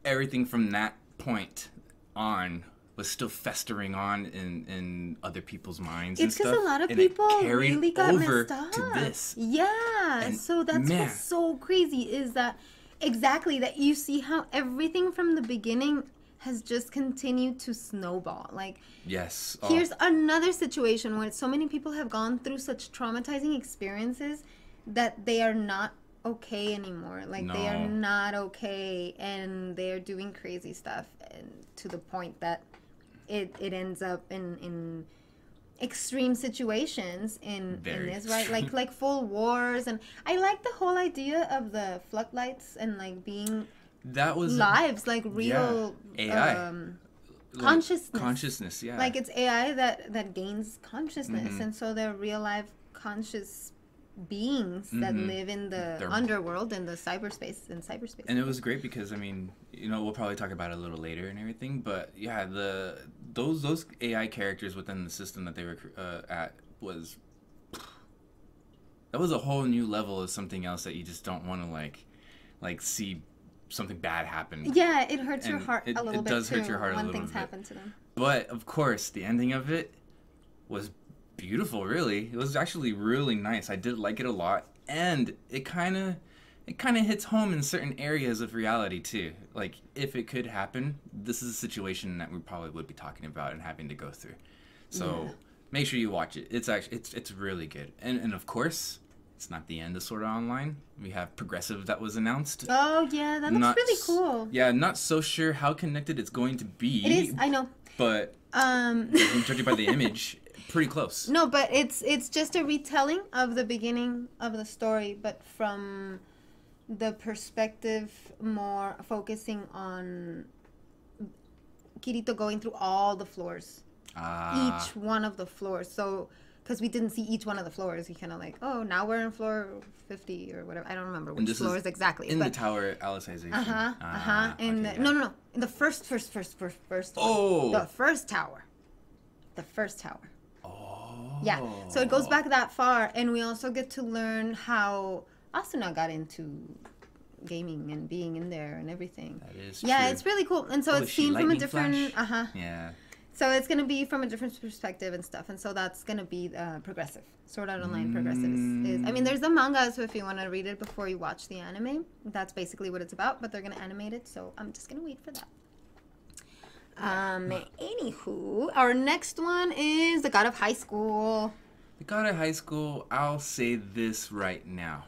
Speaker 2: everything from that point on was still festering on in other people's minds.
Speaker 1: It's
Speaker 2: because
Speaker 1: a lot of people really got
Speaker 2: over
Speaker 1: messed up.
Speaker 2: to this.
Speaker 1: Yeah,
Speaker 2: And
Speaker 1: so that's
Speaker 2: man.
Speaker 1: what's so crazy is that exactly that you see how everything from the beginning has just continued to snowball. Like,
Speaker 2: Yes.
Speaker 1: here's another situation where so many people have gone through such traumatizing experiences that they are not okay anymore. Like, they are
Speaker 2: No.
Speaker 1: not okay, and they're doing crazy stuff, and to the point that it ends up in extreme situations in
Speaker 2: Very
Speaker 1: this, right?
Speaker 2: extreme.
Speaker 1: Like full wars, and I like the whole idea of the floodlights and like being
Speaker 2: That was
Speaker 1: lives, like real
Speaker 2: AI.
Speaker 1: consciousness.
Speaker 2: Consciousness, yeah.
Speaker 1: Like it's AI that gains consciousness,
Speaker 2: Mhm.
Speaker 1: and so they're real life conscious beings that
Speaker 2: Mhm.
Speaker 1: live in the
Speaker 2: They're-
Speaker 1: underworld, in the cyberspace,
Speaker 2: and it was great because I mean, you know, we'll probably talk about it a little later and everything, but yeah, those AI characters within the system that they were at was that was a whole new level of something else that you just don't want to like see something bad happen.
Speaker 1: Yeah, it hurts your
Speaker 2: And
Speaker 1: heart
Speaker 2: it
Speaker 1: a little bit
Speaker 2: does
Speaker 1: too
Speaker 2: hurt your heart a
Speaker 1: when
Speaker 2: little
Speaker 1: things
Speaker 2: bit.
Speaker 1: happen to them.
Speaker 2: But of course, the ending of it was beautiful. Really, it was actually really nice. I did like it a lot, and it kind of hits home in certain areas of reality too. Like if it could happen, this is a situation that we probably would be talking about and having to go through. So
Speaker 1: Yeah.
Speaker 2: make sure you watch it. It's actually it's really good. And of course, it's not the end of Sword Art Online. We have Progressive that was announced.
Speaker 1: Oh yeah, that looks
Speaker 2: Not
Speaker 1: really
Speaker 2: s-
Speaker 1: cool.
Speaker 2: Yeah, not so sure how connected it's going to be.
Speaker 1: It is. I know.
Speaker 2: But
Speaker 1: Um,
Speaker 2: judging by the image, pretty close.
Speaker 1: no, but it's just a retelling of the beginning of the story, but from the perspective more focusing on Kirito going through all the floors, each one of the floors. So, because we didn't see each one of the floors, we kind of like, oh, now we're in floor 50 or whatever. I don't remember which
Speaker 2: this is
Speaker 1: floors exactly.
Speaker 2: in
Speaker 1: but,
Speaker 2: the tower Alicization.
Speaker 1: In
Speaker 2: okay,
Speaker 1: the, no. In the first.
Speaker 2: Oh.
Speaker 1: The first tower. The first tower.
Speaker 2: Oh.
Speaker 1: Yeah. So it goes back that far, and we also get to learn how Asuna got into gaming and being in there and everything.
Speaker 2: That is
Speaker 1: Yeah,
Speaker 2: true.
Speaker 1: it's really cool. And so
Speaker 2: Oh,
Speaker 1: it's
Speaker 2: is she
Speaker 1: seen from a
Speaker 2: Lightning
Speaker 1: different
Speaker 2: Flash? Yeah.
Speaker 1: So it's gonna be from a different perspective and stuff, and so that's gonna be progressive. Sword Art Online progressive is. I mean, there's the manga, so if you want to read it before you watch the anime, that's basically what it's about. But they're gonna animate it, so I'm just gonna wait for that. Anywho, our next one is The God of High School.
Speaker 2: The God of High School, I'll say this right now.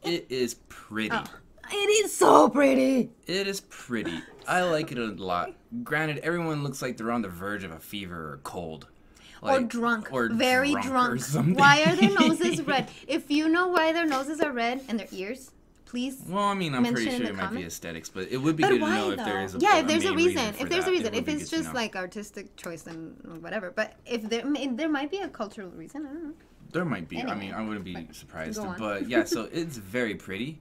Speaker 2: It is pretty.
Speaker 1: Oh, it is so pretty.
Speaker 2: It is pretty. I like it a lot. Granted, everyone looks like they're on the verge of a fever or cold.
Speaker 1: Or drunk.
Speaker 2: Or
Speaker 1: Very
Speaker 2: or
Speaker 1: drunk.
Speaker 2: something.
Speaker 1: Why are their noses red? If you know why their noses are red and their ears, please.
Speaker 2: Well, I mean, I'm pretty
Speaker 1: mention in
Speaker 2: sure
Speaker 1: the
Speaker 2: it might be
Speaker 1: comments.
Speaker 2: aesthetics, but it would be
Speaker 1: But
Speaker 2: good
Speaker 1: why
Speaker 2: to know
Speaker 1: though?
Speaker 2: if there is a
Speaker 1: if there's a
Speaker 2: main
Speaker 1: reason.
Speaker 2: for
Speaker 1: If there's
Speaker 2: that.
Speaker 1: a reason.
Speaker 2: It
Speaker 1: If
Speaker 2: would be
Speaker 1: it's
Speaker 2: good to
Speaker 1: just
Speaker 2: know.
Speaker 1: like artistic choice and whatever. But if there might be a cultural reason. I don't know.
Speaker 2: There might be. I
Speaker 1: Anyway,
Speaker 2: mean, I wouldn't be surprised.
Speaker 1: go on.
Speaker 2: But yeah, so it's very pretty.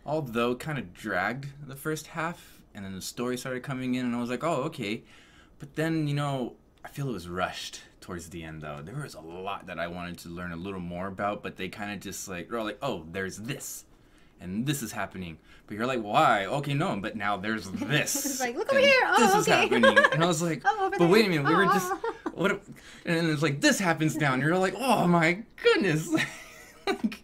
Speaker 2: Although kind of dragged the first half, and then the story started coming in, and I was like, oh, okay. But then, you know, I feel it was rushed towards the end, though. There was a lot that I wanted to learn a little more about, but they kind of just like, they're like, oh, there's this. And this is happening. But you're like, why? Okay, no, but now there's this.
Speaker 1: It's like, look over
Speaker 2: and
Speaker 1: here. Oh,
Speaker 2: this is
Speaker 1: okay.
Speaker 2: happening. And I was like,
Speaker 1: Oh, over
Speaker 2: but
Speaker 1: there.
Speaker 2: wait a minute, we were just,
Speaker 1: Oh.
Speaker 2: what? And then it's like, this happens now. And you're like, oh my goodness. Like,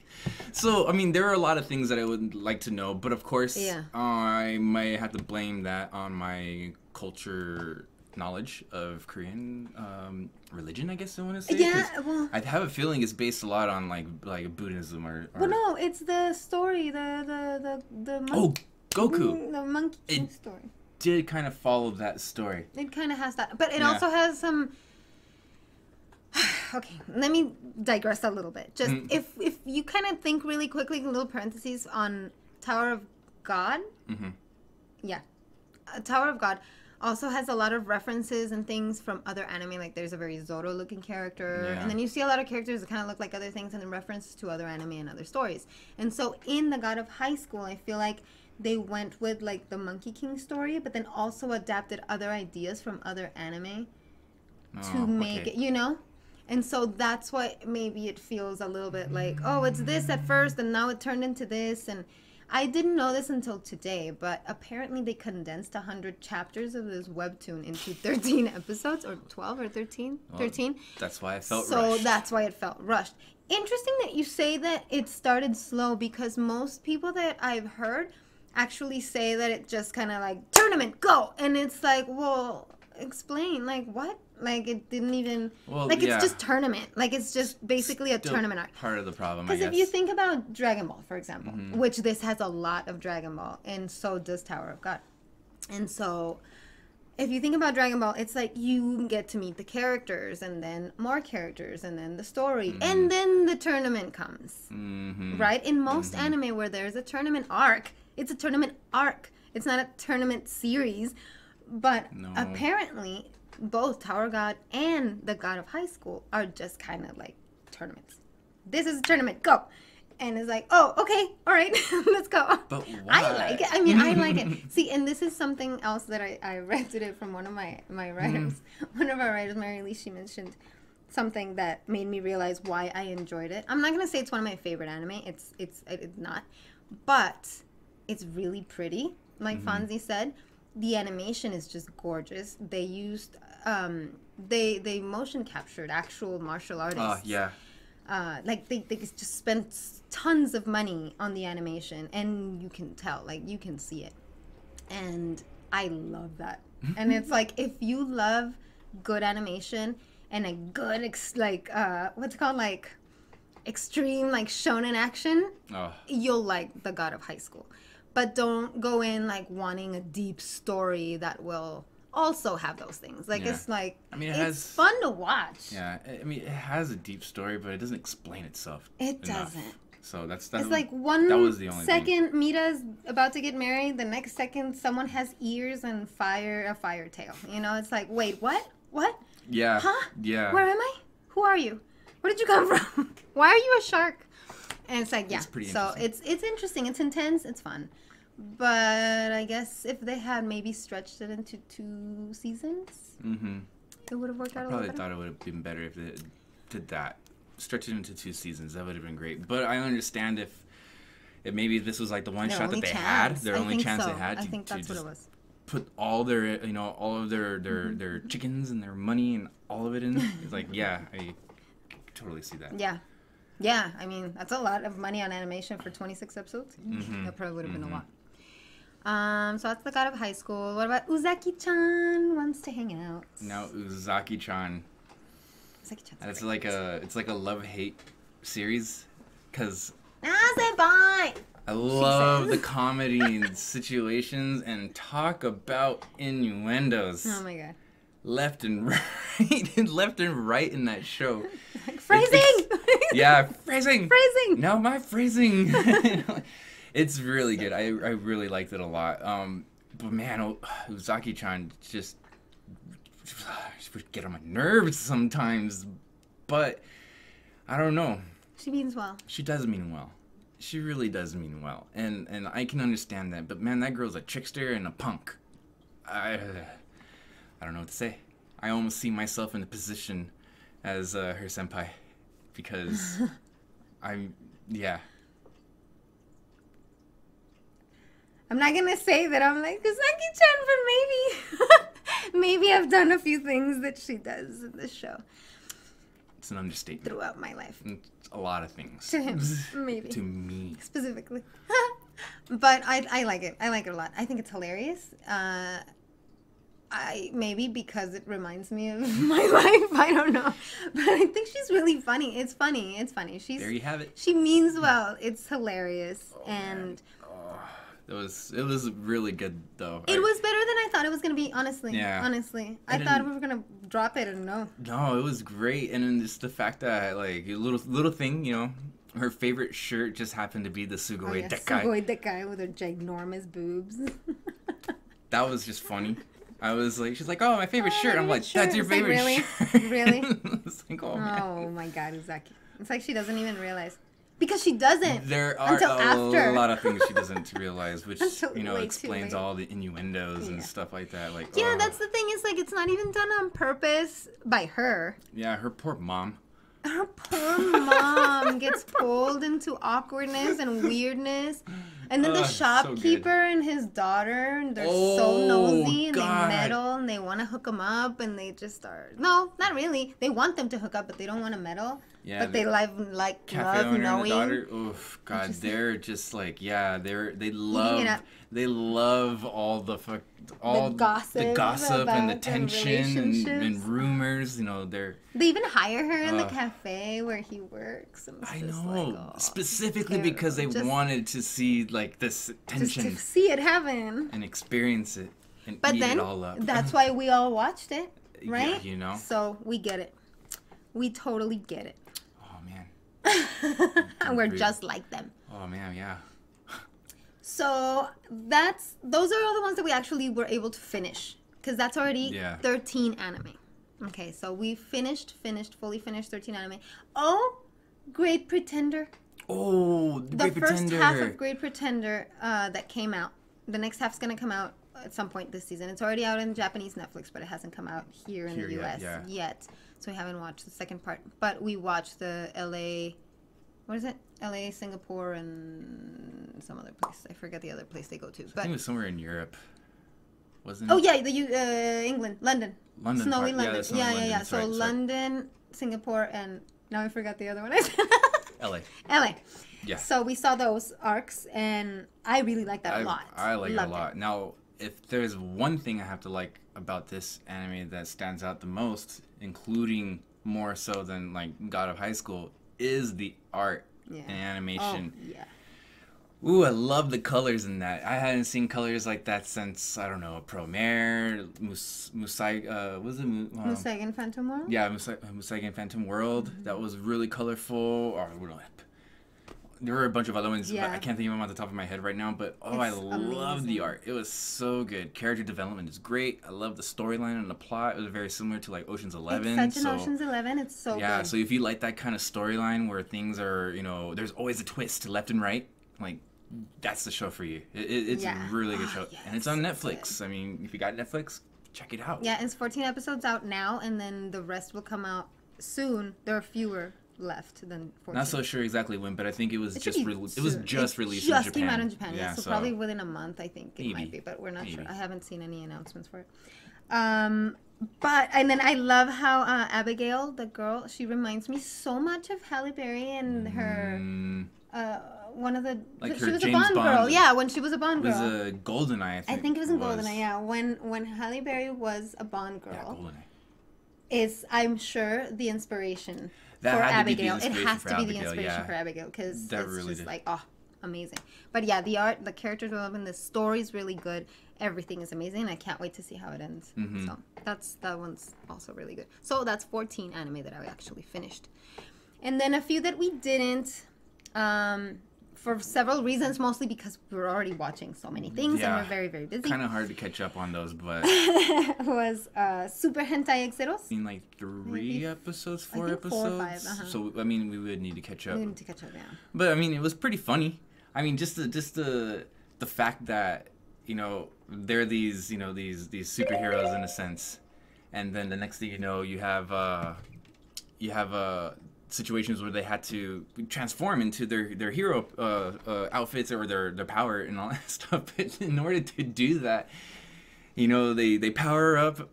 Speaker 2: so, I mean, there are a lot of things that I would like to know, but of course,
Speaker 1: Yeah.
Speaker 2: I might have to blame that on my culture knowledge of Korean religion, I guess I want to say. 'cause
Speaker 1: Yeah. Well.
Speaker 2: I have a feeling it's based a lot on like Buddhism or
Speaker 1: Well, no. It's the story. The monkey.
Speaker 2: oh, Goku
Speaker 1: The monkey King
Speaker 2: It-
Speaker 1: story.
Speaker 2: did kind of follow that story.
Speaker 1: It kind of has that, but it
Speaker 2: Yeah.
Speaker 1: also has some. Okay, let me digress a little bit. Just if you kind of think really quickly, little parentheses on Tower of God.
Speaker 2: Mhm.
Speaker 1: Yeah, Tower of God also has a lot of references and things from other anime. Like there's a very Zoro-looking character,
Speaker 2: Yeah.
Speaker 1: and then you see a lot of characters that kind of look like other things, and in reference to other anime and other stories. And so in the God of High School, I feel like they went with like the Monkey King story, but then also adapted other ideas from other anime to
Speaker 2: Oh,
Speaker 1: make
Speaker 2: okay.
Speaker 1: it, you know? And so that's why maybe it feels a little bit like, oh, it's this at first, and now it turned into this. And I didn't know this until today, but apparently they condensed 100 chapters of this webtoon into 13 episodes, or 12 or 13?
Speaker 2: Well,
Speaker 1: 13?
Speaker 2: That's why I felt
Speaker 1: So
Speaker 2: rushed.
Speaker 1: that's why it felt rushed. Interesting that you say that it started slow, because most people that I've heard actually say that it just kind of like, tournament, go! And it's like, well, explain, like, what? Like, it didn't even,
Speaker 2: Well,
Speaker 1: like,
Speaker 2: yeah.
Speaker 1: it's just tournament. Like, it's just basically a
Speaker 2: Still
Speaker 1: tournament arc.
Speaker 2: part of the problem, I
Speaker 1: Because
Speaker 2: guess.
Speaker 1: if you think about Dragon Ball, for example,
Speaker 2: Mm-hmm.
Speaker 1: which this has a lot of Dragon Ball, and so does Tower of God. And so if you think about Dragon Ball, it's like you get to meet the characters and then more characters and then the story and then the tournament comes. Right? In most anime where there's a tournament arc, it's a tournament arc. It's not a tournament series. But apparently, both Tower God and the God of High School are just kind of like tournaments. This is a tournament, go! And it's like, oh, okay, all right, let's go.
Speaker 2: But why?
Speaker 1: I like it. I mean, I like it. See, and this is something else that I read today from one of my writers. One of our writers, Mary Lee, she mentioned something that made me realize why I enjoyed it. I'm not going to say it's one of my favorite anime. It's not. But it's really pretty, like Fonzie said. The animation is just gorgeous. They used, they motion captured actual martial artists.
Speaker 2: Yeah.
Speaker 1: Like they just spent tons of money on the animation, and you can tell, like you can see it, and I love that. And it's like, if you love good animation and a good what's it called, like extreme like shonen action, you'll like the God of High School. But don't go in like wanting a deep story that will also have those things. Like, it's like, I mean, it's fun to watch.
Speaker 2: Yeah, I mean, it has a deep story, but it doesn't explain itself.
Speaker 1: It doesn't.
Speaker 2: So that's
Speaker 1: it's like that was the only second thing. Mira's about to get married, the next second someone has ears and a fire tail. You know, it's like, wait, what?
Speaker 2: Yeah.
Speaker 1: Huh?
Speaker 2: Yeah.
Speaker 1: Where am I? Who are you? Where did you come from? Why are you a shark? And it's like, yeah. It's pretty interesting. So it's interesting. It's intense. It's fun. But I guess if they had maybe stretched it into 2 seasons, it would have worked out a little better. I probably
Speaker 2: thought it would have been better if they did that. Stretch it into 2 seasons. That would have been great. But I understand if maybe this was like the one shot that they had, their only chance they had.
Speaker 1: I think that's what it was.
Speaker 2: Put all their, all of their chickens and their money and all of it in. It's like, yeah, I totally see that.
Speaker 1: Yeah. Yeah, I mean, that's a lot of money on animation for 26 episodes. That probably would have been a lot. So that's the God of High School. What about Uzaki-chan wants to hang out?
Speaker 2: Now Uzaki-chan. It's like a love-hate series, cause
Speaker 1: I
Speaker 2: love the comedy and situations and talk about innuendos.
Speaker 1: Oh my god.
Speaker 2: Left and right in that show.
Speaker 1: Like phrasing.
Speaker 2: Phrasing. No, my phrasing. It's really good. I really liked it a lot. But man, Uzaki-chan just would get on my nerves sometimes. But I don't know.
Speaker 1: She means well.
Speaker 2: She does mean well. She really does mean well, and I can understand that. But man, that girl's a trickster and a punk. I don't know what to say. I almost see myself in the position as her senpai, because I'm
Speaker 1: not gonna say that I'm like Uzaki-chan, but maybe I've done a few things that she does in this show.
Speaker 2: It's an understatement.
Speaker 1: Throughout my life.
Speaker 2: It's a lot of things.
Speaker 1: To him, maybe.
Speaker 2: To me.
Speaker 1: Specifically. But I like it. I like it a lot. I think it's hilarious. Maybe because it reminds me of my life. I don't know. But I think she's really funny. It's funny. There
Speaker 2: you have it.
Speaker 1: She means well. It's hilarious.
Speaker 2: It was really good, though.
Speaker 1: It was better than I thought it was going to be, honestly. Yeah. Honestly. I thought we were going to drop it and no.
Speaker 2: No, it was great. And then just the fact that, like, a little thing, her favorite shirt just happened to be the Sugoi Dekai.
Speaker 1: Sugoi Dekai with her ginormous boobs.
Speaker 2: That was just funny. I was like, she's like, oh, my favorite shirt. I'm like, that's your favorite shirt?
Speaker 1: Really?
Speaker 2: It's like, man.
Speaker 1: My God, Uzaki. It's like she doesn't even realize. Because she doesn't.
Speaker 2: There are
Speaker 1: a
Speaker 2: lot of things she doesn't realize, which explains all the innuendos and stuff like that. Like,
Speaker 1: that's the thing. Is like it's not even done on purpose by her.
Speaker 2: Yeah, her poor mom.
Speaker 1: Her poor mom gets pulled into awkwardness and weirdness, and then the shopkeeper and his daughter, they're so nosy and they meddle and they want to hook them up, and they just are not really. They want them to hook up, but they don't want to meddle.
Speaker 2: Yeah,
Speaker 1: but they love
Speaker 2: owner
Speaker 1: knowing.
Speaker 2: And the daughter, oof, God, they're just like they love all the gossip and the tension and rumors. They
Speaker 1: even hire her in the cafe where he works.
Speaker 2: I know, specifically because they wanted to see like this tension,
Speaker 1: just to see it happen
Speaker 2: and experience it. And
Speaker 1: But
Speaker 2: eat
Speaker 1: then
Speaker 2: it all up.
Speaker 1: that's why we all watched it,
Speaker 2: Yeah,
Speaker 1: right?
Speaker 2: you know.
Speaker 1: So we get it. We totally get it.
Speaker 2: Oh man.
Speaker 1: And we're
Speaker 2: Really?
Speaker 1: just like them.
Speaker 2: Oh man, yeah.
Speaker 1: So those are all the ones that we actually were able to finish, because that's already
Speaker 2: Yeah.
Speaker 1: 13 anime. Okay, so we fully finished 13 anime. Oh, Great Pretender.
Speaker 2: Oh, the
Speaker 1: The
Speaker 2: Great
Speaker 1: first
Speaker 2: Pretender.
Speaker 1: half of Great Pretender that came out. The next half's gonna come out at some point this season. It's already out in Japanese Netflix, but it hasn't come out here in the
Speaker 2: Here
Speaker 1: US
Speaker 2: yet, yeah.
Speaker 1: yet. So we haven't watched the second part. But we watched the LA, what is it? LA, Singapore, and some other place. I forget the other place they go to.
Speaker 2: I
Speaker 1: But
Speaker 2: think it was somewhere in Europe. Wasn't
Speaker 1: oh
Speaker 2: it?
Speaker 1: yeah, the England, London,
Speaker 2: London
Speaker 1: snowy
Speaker 2: part. Yeah,
Speaker 1: London.
Speaker 2: the snowy
Speaker 1: Yeah.
Speaker 2: London.
Speaker 1: So
Speaker 2: That's right, that's right.
Speaker 1: London, Singapore, and now I forgot the other one.
Speaker 2: LA.
Speaker 1: LA.
Speaker 2: Yeah.
Speaker 1: So we saw those arcs, and I really like that a lot.
Speaker 2: I like it a
Speaker 1: Loved
Speaker 2: lot. Now, if there's one thing I have to like about this anime that stands out the most, including more so than like God of High School, is the art
Speaker 1: Yeah.
Speaker 2: and animation.
Speaker 1: Oh, yeah.
Speaker 2: Ooh, I love the colors in that. I hadn't seen colors like that since, I don't know, Promare, Musai, was it?
Speaker 1: Musagan Phantom World?
Speaker 2: Yeah, Musaigen Phantom World.
Speaker 1: Mm-hmm.
Speaker 2: That was really colorful. Or there were a bunch of other ones, but
Speaker 1: Yeah.
Speaker 2: I can't think of them off the top of my head right now. But
Speaker 1: It's
Speaker 2: I love the
Speaker 1: amazing.
Speaker 2: art. It was so good. Character development is great. I love the storyline and the plot. It was very similar to like Ocean's 11.
Speaker 1: It's such an
Speaker 2: so,
Speaker 1: Ocean's 11. It's so
Speaker 2: yeah,
Speaker 1: good.
Speaker 2: so if you like that kind of storyline where things are, there's always a twist to left and right, like that's the show for you. It's
Speaker 1: Yeah.
Speaker 2: a really good
Speaker 1: Oh,
Speaker 2: show,
Speaker 1: yes,
Speaker 2: and it's on
Speaker 1: it's
Speaker 2: Netflix. I mean, if you got Netflix, check it out.
Speaker 1: Yeah, it's 14 episodes out now, and then the rest will come out soon. There are fewer left than 14.
Speaker 2: Not so sure exactly when, but I think it was
Speaker 1: It should
Speaker 2: just
Speaker 1: be
Speaker 2: it was
Speaker 1: soon.
Speaker 2: just
Speaker 1: It
Speaker 2: released
Speaker 1: just
Speaker 2: in Japan.
Speaker 1: came out in Japan,
Speaker 2: Yeah,
Speaker 1: so probably within a month, I think it might
Speaker 2: Maybe.
Speaker 1: be, but we're not sure.
Speaker 2: Maybe.
Speaker 1: I haven't seen any announcements for it. And then I love how Abigail, the girl, she reminds me so much of Halle Berry and her one of the
Speaker 2: Like
Speaker 1: she
Speaker 2: her
Speaker 1: was
Speaker 2: James
Speaker 1: a Bond girl.
Speaker 2: Bond.
Speaker 1: Yeah, when she was a Bond
Speaker 2: It was
Speaker 1: girl.
Speaker 2: a Goldeneye.
Speaker 1: I think it was in Goldeneye. Yeah, when Halle Berry was a Bond
Speaker 2: Yeah,
Speaker 1: girl,
Speaker 2: Goldeneye.
Speaker 1: is I'm sure the inspiration
Speaker 2: That
Speaker 1: for
Speaker 2: had to be the
Speaker 1: Abigail.
Speaker 2: inspiration
Speaker 1: It has
Speaker 2: for
Speaker 1: to be the
Speaker 2: Abigail,
Speaker 1: inspiration
Speaker 2: yeah.
Speaker 1: for Abigail because
Speaker 2: That
Speaker 1: it's
Speaker 2: really
Speaker 1: just
Speaker 2: did.
Speaker 1: like amazing. But yeah, the art, the character development, the story's really good. Everything is amazing. I can't wait to see how it ends.
Speaker 2: Mm-hmm.
Speaker 1: So that one's also really good. So that's 14 anime that I actually finished, and then a few that we didn't. For several reasons, mostly because we were already watching so many things
Speaker 2: Yeah.
Speaker 1: and we're very, very busy.
Speaker 2: Kind of hard to catch up on those, but
Speaker 1: was Super Hentai Exeros.
Speaker 2: in like 3 episodes, 4
Speaker 1: think
Speaker 2: episodes.
Speaker 1: 4 or 5, uh-huh.
Speaker 2: So I mean, we would need to catch up.
Speaker 1: We need to catch up, yeah.
Speaker 2: But I mean, it was pretty funny. I mean, just the fact that there are these these superheroes in a sense, and then the next thing you know, you have situations where they had to transform into their hero outfits or their power and all that stuff. But in order to do that, they power up,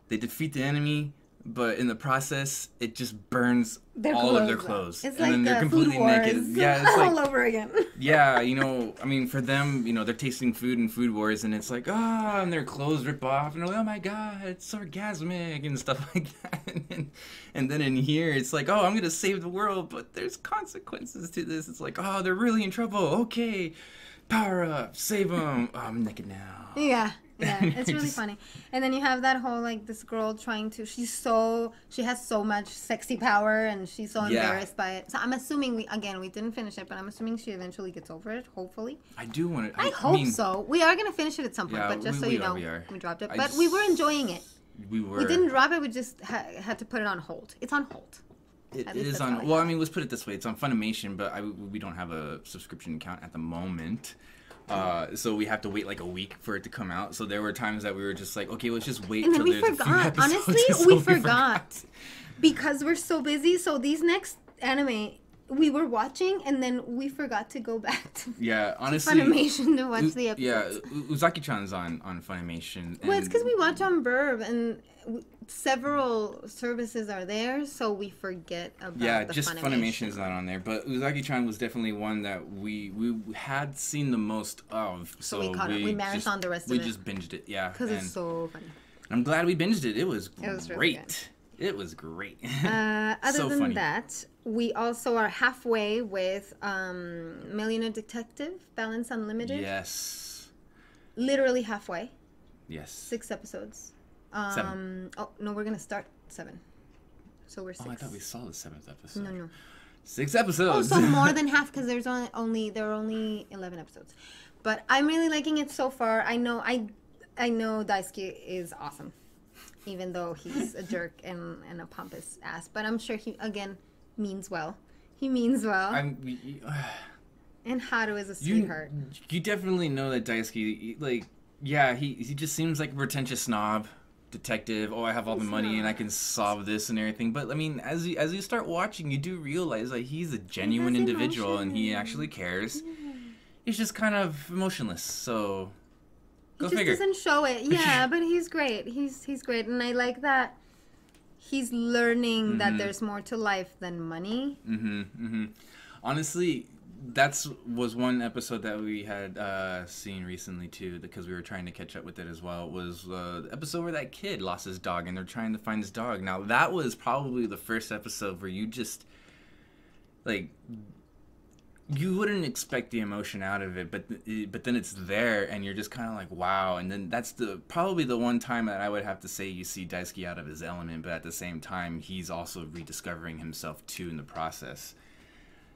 Speaker 2: they defeat the enemy. But in the process, it just burns all of their clothes.
Speaker 1: It's
Speaker 2: and
Speaker 1: like
Speaker 2: then they're
Speaker 1: Food
Speaker 2: completely
Speaker 1: Wars
Speaker 2: naked. Yeah, it's
Speaker 1: all
Speaker 2: like
Speaker 1: over again.
Speaker 2: yeah, I mean, for them, they're tasting food in Food Wars, and it's like, and their clothes rip off, and they're like, oh my god, it's orgasmic, and stuff like that. And then in here, it's like, I'm gonna save the world, but there's consequences to this. It's like, they're really in trouble. Okay, power up, save them. I'm naked now.
Speaker 1: Yeah, it's really
Speaker 2: Just-
Speaker 1: funny. And then you have that whole like this girl trying to. She has so much sexy power, and she's so
Speaker 2: Yeah.
Speaker 1: embarrassed by it. So I'm assuming we didn't finish it, but I'm assuming she eventually gets over it. Hopefully,
Speaker 2: I do want to.
Speaker 1: I hope so. We are gonna finish it at some point,
Speaker 2: Yeah,
Speaker 1: but just so
Speaker 2: we
Speaker 1: you
Speaker 2: are,
Speaker 1: know,
Speaker 2: we are.
Speaker 1: we dropped it.
Speaker 2: I
Speaker 1: But we
Speaker 2: just-
Speaker 1: were enjoying it.
Speaker 2: We were.
Speaker 1: We didn't drop it. We just had to put it on hold. It's on hold.
Speaker 2: It
Speaker 1: At least
Speaker 2: is
Speaker 1: that's how I
Speaker 2: on. Well, I
Speaker 1: have
Speaker 2: mean, let's put it this way: it's on Funimation, but we don't have a subscription account at the moment. So we have to wait like a week for it to come out. So there were times that we were just like, okay, let's just wait
Speaker 1: And then
Speaker 2: till
Speaker 1: we
Speaker 2: there's a few
Speaker 1: forgot.
Speaker 2: episodes.
Speaker 1: Honestly,
Speaker 2: So
Speaker 1: we forgot because we're so busy. So these next anime we were watching, and then we forgot to go back to
Speaker 2: Yeah, honestly.
Speaker 1: Funimation to watch the episodes.
Speaker 2: Yeah, Uzaki-chan's on Funimation.
Speaker 1: Well, it's
Speaker 2: and-
Speaker 1: because we watch on Burb, and several services are there, so we forget about
Speaker 2: Yeah,
Speaker 1: the
Speaker 2: just Funimation's not on there, but Uzaki-chan was definitely one that we had seen the most of. So
Speaker 1: we caught it. We marathoned the rest of
Speaker 2: We
Speaker 1: it.
Speaker 2: just binged it, yeah.
Speaker 1: Because
Speaker 2: and
Speaker 1: it's so funny.
Speaker 2: I'm glad we binged it. It was
Speaker 1: was really
Speaker 2: great. It was great.
Speaker 1: Other
Speaker 2: So
Speaker 1: than
Speaker 2: funny.
Speaker 1: that, we also are halfway with Millionaire Detective, Balance Unlimited.
Speaker 2: Yes.
Speaker 1: Literally halfway.
Speaker 2: Yes.
Speaker 1: 6 episodes.
Speaker 2: 7.
Speaker 1: Oh no, we're gonna start 7. So we're 6.
Speaker 2: Oh, I thought we saw the 7th episode.
Speaker 1: No.
Speaker 2: 6 episodes.
Speaker 1: Oh, so more than half because there are only 11 episodes. But I'm really liking it so far. I know Daisuke is awesome, even though he's a jerk and a pompous ass. But I'm sure he again means well. He means well. And Haru is a sweetheart.
Speaker 2: You definitely know that Daisuke, like, yeah, he just seems like a pretentious snob detective. Oh, I have all the money and I can solve this and everything. But I mean, as you start watching, you do realize like he's a genuine individual and he actually cares. Yeah. He's just kind of emotionless. So go figure.
Speaker 1: He just doesn't show it. Yeah, but he's great. He's great, and I like that. He's learning that there's more to life than money.
Speaker 2: Honestly, was one episode that we had seen recently too, because we were trying to catch up with it as well. Was the episode where that kid lost his dog and they're trying to find his dog. Now that was probably the first episode where you just like you wouldn't expect the emotion out of it, but then it's there and you're just kind of like wow. And then that's probably the one time that I would have to say you see Daisuke out of his element, but at the same time he's also rediscovering himself too in the process.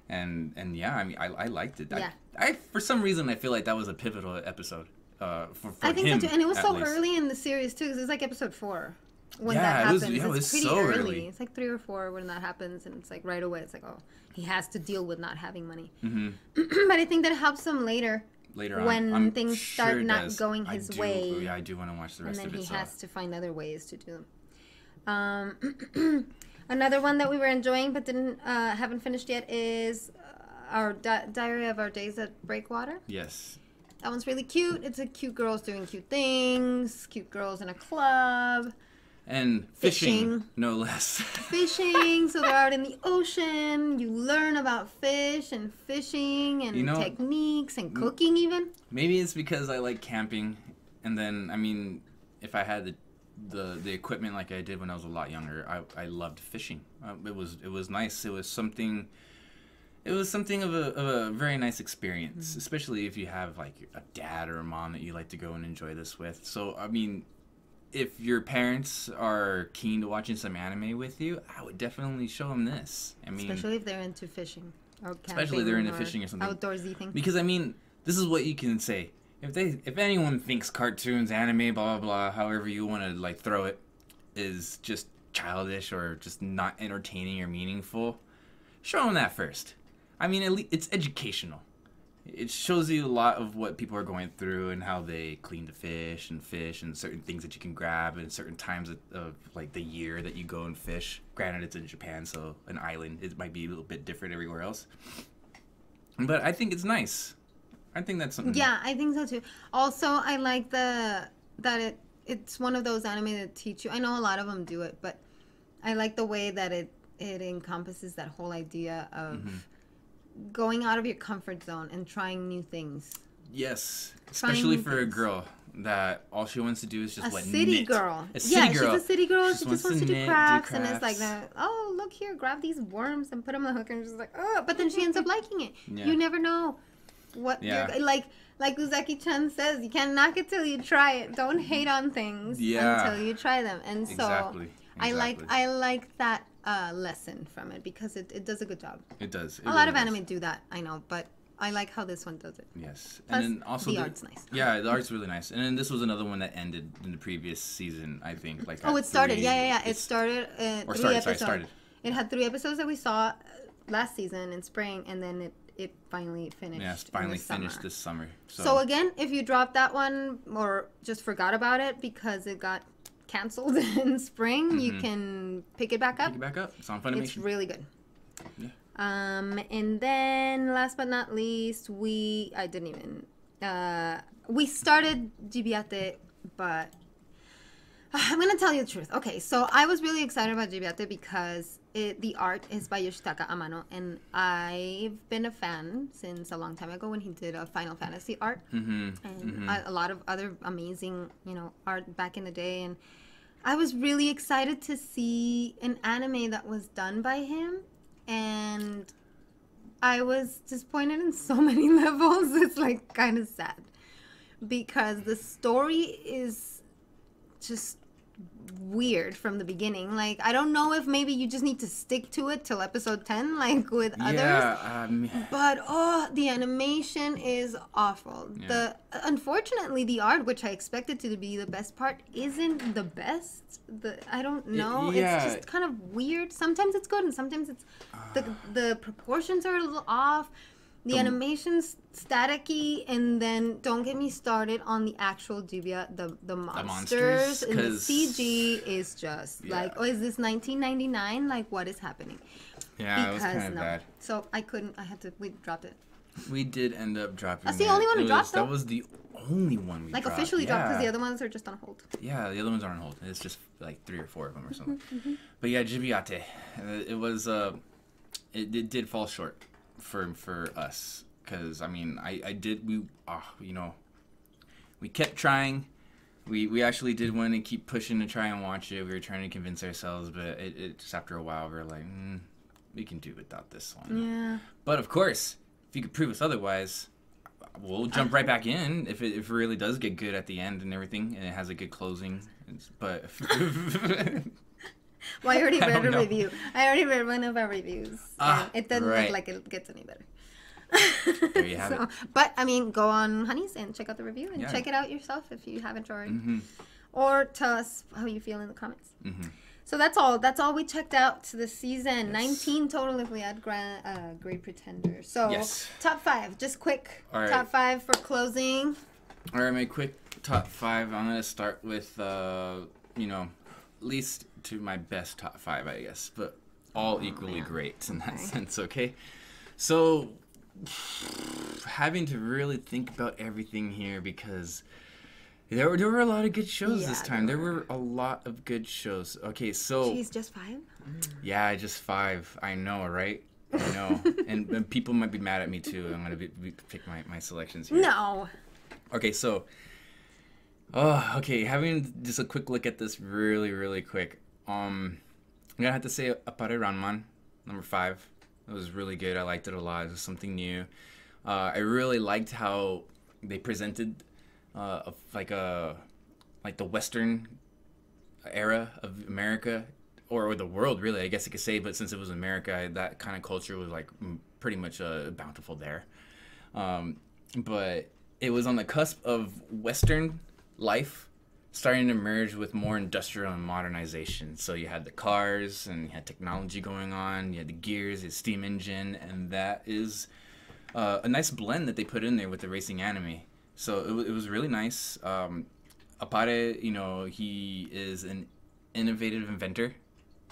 Speaker 2: And yeah, I mean, I liked it.
Speaker 1: Yeah.
Speaker 2: I for some reason I feel like that was a pivotal episode for
Speaker 1: I think
Speaker 2: him,
Speaker 1: so too, and it was so
Speaker 2: least.
Speaker 1: early in the series too. Cause it's like episode 4 when
Speaker 2: Yeah,
Speaker 1: that
Speaker 2: it
Speaker 1: happens.
Speaker 2: was- yeah, it was
Speaker 1: it's pretty
Speaker 2: so
Speaker 1: early.
Speaker 2: early.
Speaker 1: It's like 3 or 4 when that happens, and it's like right away. It's like he has to deal with not having money. But I think that helps him later
Speaker 2: Later
Speaker 1: when
Speaker 2: on,
Speaker 1: things
Speaker 2: sure
Speaker 1: start
Speaker 2: it
Speaker 1: not
Speaker 2: does.
Speaker 1: going his
Speaker 2: I do,
Speaker 1: way.
Speaker 2: Yeah, I do want to watch the
Speaker 1: And
Speaker 2: rest
Speaker 1: then
Speaker 2: of it.
Speaker 1: he
Speaker 2: So.
Speaker 1: has to find other ways to do them. Another one that we were enjoying but haven't finished yet is our Diary of Our Days at Breakwater.
Speaker 2: Yes.
Speaker 1: That one's really cute. It's a cute girls doing cute things, cute girls in a club.
Speaker 2: And fishing, no less.
Speaker 1: Fishing, so they're out in the ocean. You learn about fish and fishing and techniques and cooking even.
Speaker 2: Maybe it's because I like camping, and then I mean, if I had the equipment like I did when I was a lot younger, I loved fishing. It was nice. It was something of a very nice experience, especially if you have like a dad or a mom that you like to go and enjoy this with. So I mean, if your parents are keen to watching some anime with you, I would definitely show them this. I mean,
Speaker 1: especially if they're into fishing or camping.
Speaker 2: Especially if they're into fishing or something.
Speaker 1: Outdoorsy thing.
Speaker 2: Because I mean, this is what you can say. If anyone thinks cartoons, anime, blah blah blah, however you want to like throw it, is just childish or just not entertaining or meaningful, show them that first. I mean, at least it's educational. It shows you a lot of what people are going through and how they clean the fish and certain things that you can grab and certain times of like the year that you go and fish. Granted, it's in Japan, so an island, it might be a little bit different everywhere else. But I think it's nice. I think that's something.
Speaker 1: Yeah, I think so too. Also, I like that it's one of those anime that teach you. I know a lot of them do it, but I like the way that it encompasses that whole idea of going out of your comfort zone and trying new things.
Speaker 2: Yes, especially for a girl that all she wants to do is just
Speaker 1: A city girl. She's a city girl. She just wants to do crafts, and it's like, oh, look here, grab these worms and put them on the hook, and she's like, oh, but then she ends up liking it. Yeah. You never know what you're like Uzaki-chan says, you can't knock it till you try it. Don't hate on things until you try them. And so
Speaker 2: Exactly.
Speaker 1: I like that lesson from it because it does a good job.
Speaker 2: It does.
Speaker 1: A lot of anime do that, I know, but I like how this one does it.
Speaker 2: Yes.
Speaker 1: Plus,
Speaker 2: and then also
Speaker 1: the art's nice.
Speaker 2: Yeah, the art's really nice. And then this was another one that ended in the previous season, I think. Like
Speaker 1: it started. Yeah. It started 3 episodes.
Speaker 2: Started.
Speaker 1: It had 3 episodes that we saw last season in spring, and then it finally finished.
Speaker 2: Yeah, it's finally finished this summer.
Speaker 1: So again, if you dropped that one or just forgot about it because it got canceled in spring, you can pick it back up.
Speaker 2: Pick it back up. It's on Funimation.
Speaker 1: It's really good.
Speaker 2: Yeah.
Speaker 1: And then last but not least, we started Jibiate, but I'm gonna tell you the truth. Okay, so I was really excited about Jibiate because the art is by Yoshitaka Amano, and I've been a fan since a long time ago when he did a Final Fantasy art, and a lot of other amazing, art back in the day, and I was really excited to see an anime that was done by him. And I was disappointed in so many levels. It's like kind of sad because the story is just weird from the beginning. Like, I don't know if maybe you just need to stick to it till episode 10, like with others. But the animation is awful.
Speaker 2: Yeah.
Speaker 1: Unfortunately, the art, which I expected to be the best part, isn't the best. I don't know. It's just kind of weird. Sometimes it's good, and sometimes it's the proportions are a little off. The animation's staticky, and then don't get me started on the actual Dubia, the monsters, and the CG is just like, oh, is this 1999? Like, what is happening?
Speaker 2: Yeah, it was kind of bad.
Speaker 1: So we dropped it.
Speaker 2: We did end up dropping
Speaker 1: That's the only one we dropped, though?
Speaker 2: That was the only one we dropped.
Speaker 1: Like, officially dropped, because the other ones are just on hold.
Speaker 2: Yeah, the other ones are on hold. It's just like 3 or 4 of them or something. But yeah, Jibiate, it was, it did fall short for us, because we kept trying. We actually did want to keep pushing to try and watch it. We were trying to convince ourselves, but it just after a while we were like, we can do without this one.
Speaker 1: Yeah.
Speaker 2: But of course, if you could prove us otherwise, we'll jump right back in if it really does get good at the end and everything, and it has a good closing. But
Speaker 1: well, I already read a review. I already read one of our reviews. It doesn't look like it gets any better.
Speaker 2: There you have it.
Speaker 1: But, I mean, go on Honeys and check out the review and check it out yourself if you haven't already. Or tell us how you feel in the comments. So that's all. That's all we checked out this season. 19 total if we add Great Pretender. So, top 5. Just quick. Right. Top 5 for closing.
Speaker 2: All right, my quick top 5. I'm going to start with, least to my best top 5, I guess. But all equally great in that sense, okay? So, having to really think about everything here, because there were a lot of good shows this time. There were a lot of good shows. Okay, so...
Speaker 1: Jeez, just 5?
Speaker 2: Yeah, just 5. I know, right? I know. and people might be mad at me, too. I'm going to pick my selections here.
Speaker 1: No.
Speaker 2: Okay, so... having just a quick look at this really, really quick. I'm going to have to say Appare Ranman, number 5. It was really good. I liked it a lot. It was something new. I really liked how they presented the Western era of America, or the world, really, I guess you could say. But since it was America, that kind of culture was like pretty much bountiful there. But it was on the cusp of Western life starting to merge with more industrial and modernization. So you had the cars, and you had technology going on, you had the gears, the steam engine, and that is a nice blend that they put in there with the racing anime. So it was really nice. Appare, he is an innovative inventor.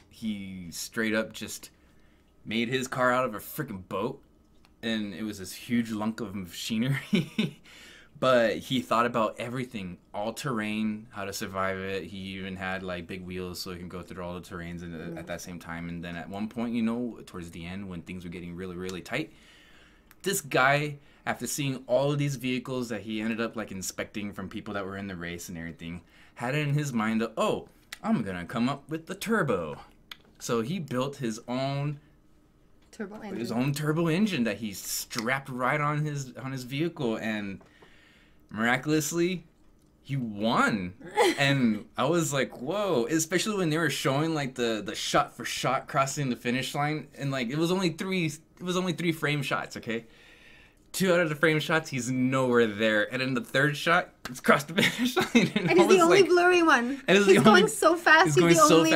Speaker 2: He straight up just made his car out of a freaking boat, and it was this huge lunk of machinery. But he thought about everything, all terrain, how to survive it. He even had like big wheels so he can go through all the terrains at that same time. And then at one point, towards the end when things were getting really, really tight, this guy, after seeing all of these vehicles that he ended up like inspecting from people that were in the race and everything, had it in his mind that, I'm going to come up with the turbo. So he built his own turbo engine that he strapped right on his vehicle, and miraculously, he won. And I was like, whoa. Especially when they were showing like the shot for shot crossing the finish line, and like it was only three frame shots, okay? 2 out of the frame shots, he's nowhere there. And in the third shot, it's crossed the finish line.
Speaker 1: And he's the only blurry one. And he's going so fast, he's the only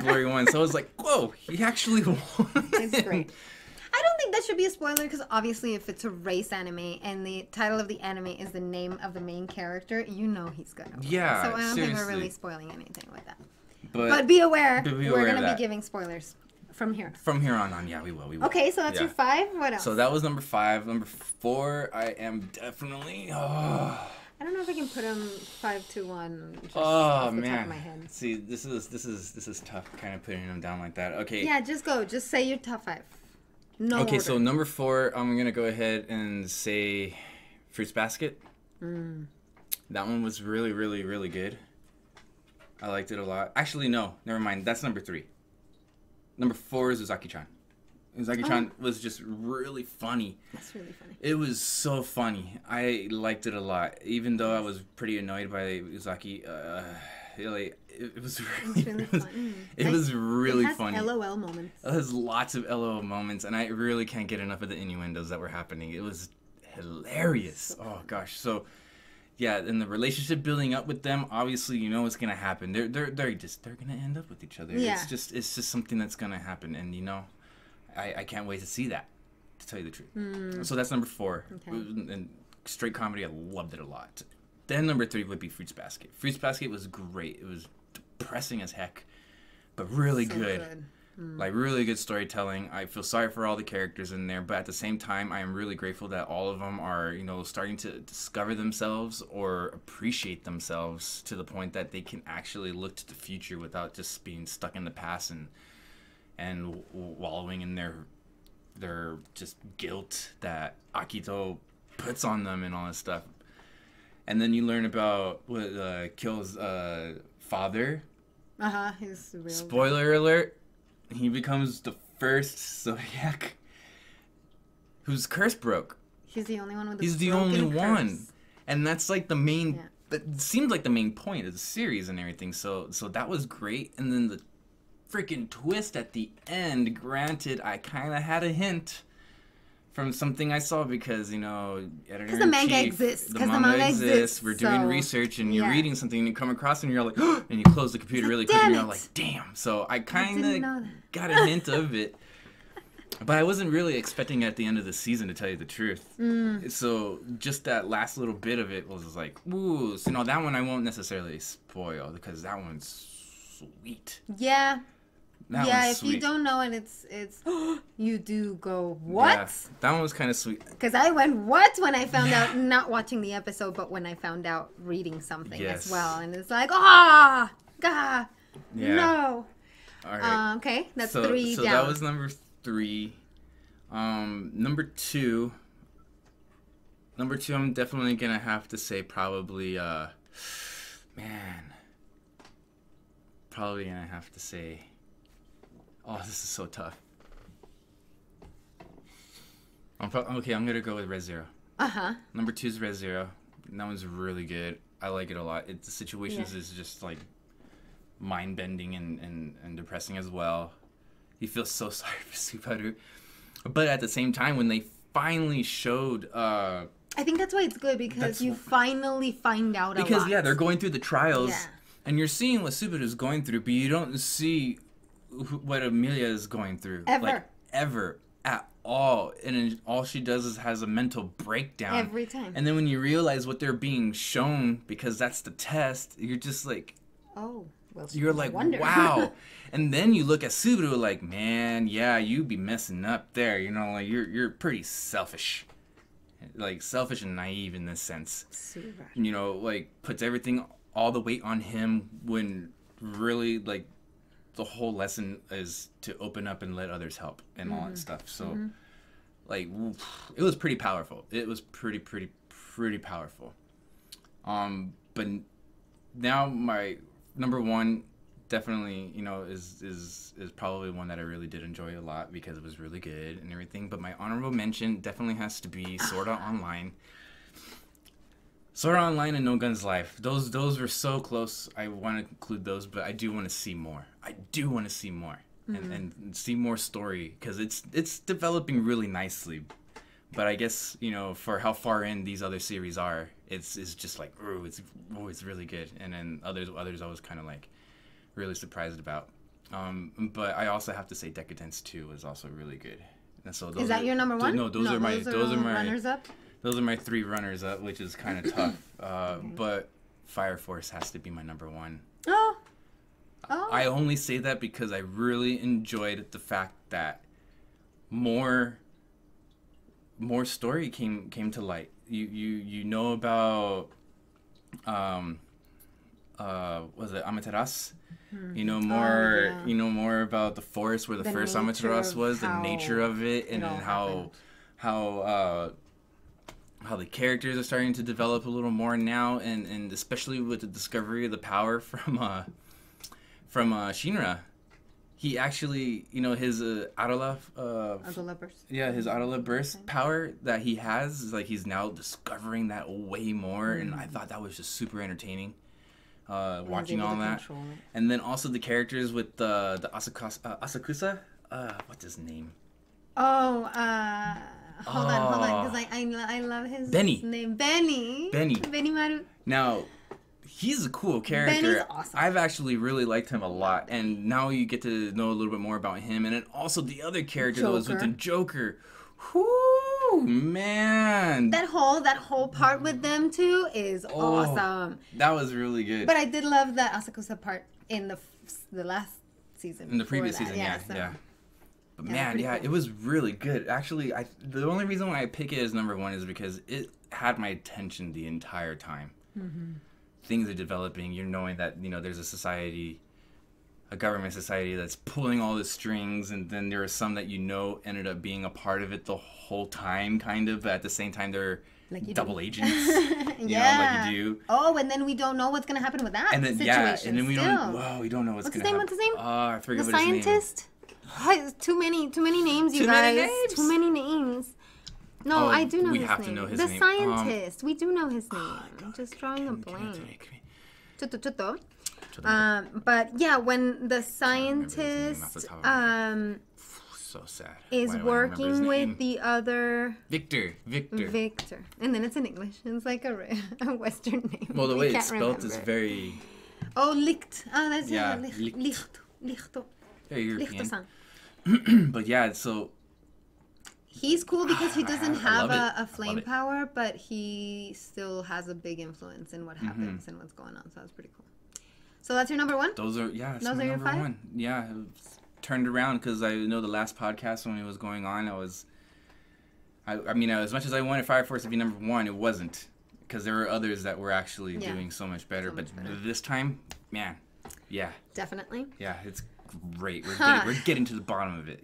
Speaker 1: blurry one.
Speaker 2: So I was like, whoa, he actually won.
Speaker 1: It's great. I don't think that should be a spoiler, because obviously if it's a race anime and the title of the anime is the name of the main character, he's gonna win.
Speaker 2: Yeah,
Speaker 1: so I don't think we're really spoiling anything with that.
Speaker 2: But
Speaker 1: be aware, we're going to be giving spoilers from here.
Speaker 2: From here on, yeah, we will.
Speaker 1: Okay, so that's your 5. What else?
Speaker 2: So that was number 5. Number 4, I am definitely...
Speaker 1: I don't know if I can put them 5 to 1. Just
Speaker 2: off
Speaker 1: the
Speaker 2: man!
Speaker 1: top of my head.
Speaker 2: See, this is tough, kind of putting them down like that. Okay.
Speaker 1: Yeah, just go. Just say your top 5. No
Speaker 2: okay,
Speaker 1: order.
Speaker 2: So number 4, I'm gonna go ahead and say Fruits Basket. That one was really, really, really good. I liked it a lot. Actually, no, never mind. That's number 3. Number 4 is Uzaki-chan. Uzaki-chan was just really funny.
Speaker 1: That's really funny.
Speaker 2: It was so funny. I liked it a lot, even though I was pretty annoyed by Uzaki. like it was
Speaker 1: It's really fun.
Speaker 2: it was really
Speaker 1: it has
Speaker 2: funny.
Speaker 1: LOL moments.
Speaker 2: There's lots of LOL moments, and I really can't get enough of the innuendos that were happening. It was hilarious. Oh gosh, so yeah, and the relationship building up with them, obviously, you know what's gonna happen. They're gonna end up with each other.
Speaker 1: Yeah.
Speaker 2: It's just something that's gonna happen, and you know, I can't wait to see that. To tell you the truth. So that's number 4.
Speaker 1: Okay.
Speaker 2: And straight comedy, I loved it a lot. Then number 3 would be Fruits Basket. Fruits Basket was great. It was depressing as heck, but really
Speaker 1: So
Speaker 2: good. Like really good storytelling. I feel sorry for all the characters in there, but at the same time, I am really grateful that all of them are, you know, starting to discover themselves or appreciate themselves to the point that they can actually look to the future without just being stuck in the past and wallowing in their just guilt that Akito puts on them and all this stuff. And then you learn about what Kyo's father.
Speaker 1: He's real.
Speaker 2: Spoiler alert. He becomes the first Zodiac whose curse broke.
Speaker 1: He's the only one with.
Speaker 2: He's the only one,
Speaker 1: curse.
Speaker 2: and that's like the main.
Speaker 1: Yeah.
Speaker 2: That seemed like the main point of the series and everything. So that was great. And then the freaking twist at the end. Granted, I kind of had a hint from something I saw because, you know,
Speaker 1: because the manga exists.
Speaker 2: The manga exists. We're doing research and you're reading something and you come across and you're like, and you close the computer really quick and you're like, damn. So I kind of got a hint of it. But I wasn't really expecting it at the end of the season, to tell you the truth. So just that last little bit of it was like, ooh. So no, that one I won't necessarily spoil because that one's sweet.
Speaker 1: Yeah.
Speaker 2: That
Speaker 1: if you don't know and it's you do go, what?
Speaker 2: Yeah, that one was kind of sweet.
Speaker 1: Because I went, what? When I found out, not watching the episode, but when I found out reading something as well. And it's like, God, no.
Speaker 2: All right.
Speaker 1: Okay, that's 3
Speaker 2: so
Speaker 1: down.
Speaker 2: That was number 3. Number 2, I'm definitely going to have to say probably, probably going to have to say, oh, this is so tough. Okay, I'm going to go with Re:Zero. Number 2 is Re:Zero. That one's really good. I like it a lot. The situations is just like mind-bending and depressing as well. You feel so sorry for Subaru. But at the same time, when they finally showed... I
Speaker 1: think that's why it's good, because you finally find out a lot.
Speaker 2: Because, they're going through the trials, and you're seeing what Subaru's going through, but you don't see what Emilia is going through. Ever. At all. And all she does is has a mental breakdown.
Speaker 1: Every time.
Speaker 2: And then when you realize what they're being shown, because that's the test, you're just like...
Speaker 1: Oh, well,
Speaker 2: you're like, wow. And then you look at Subaru like, man, you be messing up there. You know, like you're pretty selfish. Like selfish and naive in this sense.
Speaker 1: Super.
Speaker 2: You know, like puts everything, all the weight on him when really like the whole lesson is to open up and let others help and all that stuff. So like it was pretty powerful. It was pretty powerful. But now my number 1 definitely, you know, is probably one that I really did enjoy a lot because it was really good and everything. But my honorable mention definitely has to be Sword Art Online. Sword Art Online and No Guns Life. Those were so close. I want to include those, but I do want to see more. And see more story because it's developing really nicely. But I guess, you know, for how far in these other series are, it's just like, it's really good. And then others I was kind of like really surprised about. But I also have to say Decadence 2 is also really good. And so those
Speaker 1: is that your number 1?
Speaker 2: No, those are my
Speaker 1: runners up.
Speaker 2: Those are my 3 runners up, which is kind of tough. But Fire Force has to be my number 1.
Speaker 1: Oh.
Speaker 2: I only say that because I really enjoyed the fact that more story came to light. You know about was it Amaterasu? You know more you know more about the forest where the first Amaterasu was, the nature of it, and then how the characters are starting to develop a little more now, and especially with the discovery of the power from Shinra. He actually, you know, his Adola
Speaker 1: burst.
Speaker 2: Yeah, his Adola burst power that he has is like he's now discovering that way more, and I thought that was just super entertaining watching all that. And then also the characters with the Asakusa. What's his name?
Speaker 1: Oh, hold on, because I love his name. Benny Maru.
Speaker 2: Now, he's a cool character.
Speaker 1: Benny's awesome.
Speaker 2: I've actually really liked him a lot, and now you get to know a little bit more about him, and then also the other character that was with the Joker. Whoo, man!
Speaker 1: That whole part with them two is awesome.
Speaker 2: That was really good.
Speaker 1: But I did love that Asakusa part in the last season.
Speaker 2: In the previous season, yeah. But man, cool. It was really good. Actually, the only reason why I pick it as number one is because it had my attention the entire time. Mm-hmm. Things are developing. You're knowing that, there's a government society that's pulling all the strings, and then there are some that ended up being a part of it the whole time, kind of. But at the same time, they're double agents. Like you do.
Speaker 1: Oh, and then we don't know what's gonna happen with that situation.
Speaker 2: And then we don't know what's gonna happen. What's his name? I forget
Speaker 1: what his name. The scientist. Too many names, you guys. Too many names. No, I do know his name. We have to know his name. The scientist. We do know his name. I'm just drawing a blank. But yeah, when the scientist
Speaker 2: so sad.
Speaker 1: Is working with the other
Speaker 2: Victor,
Speaker 1: and then it's in English. It's like a Western name.
Speaker 2: Well, the way it's spelled is very.
Speaker 1: Licht. That's Lichto.
Speaker 2: Very European.
Speaker 1: Lichto-san.
Speaker 2: But yeah, so.
Speaker 1: He's cool because he doesn't have a flame power, but he still has a big influence in what happens and what's going on. So that's pretty cool. So that's your number one?
Speaker 2: Those are your number 5? Yeah, it was turned around because I know the last podcast when it was going on, I mean, as much as I wanted Fire Force to be number 1, it wasn't, because there were others that were actually doing so much better. But this time, man,
Speaker 1: definitely.
Speaker 2: Yeah, it's great. We're getting to the bottom of it,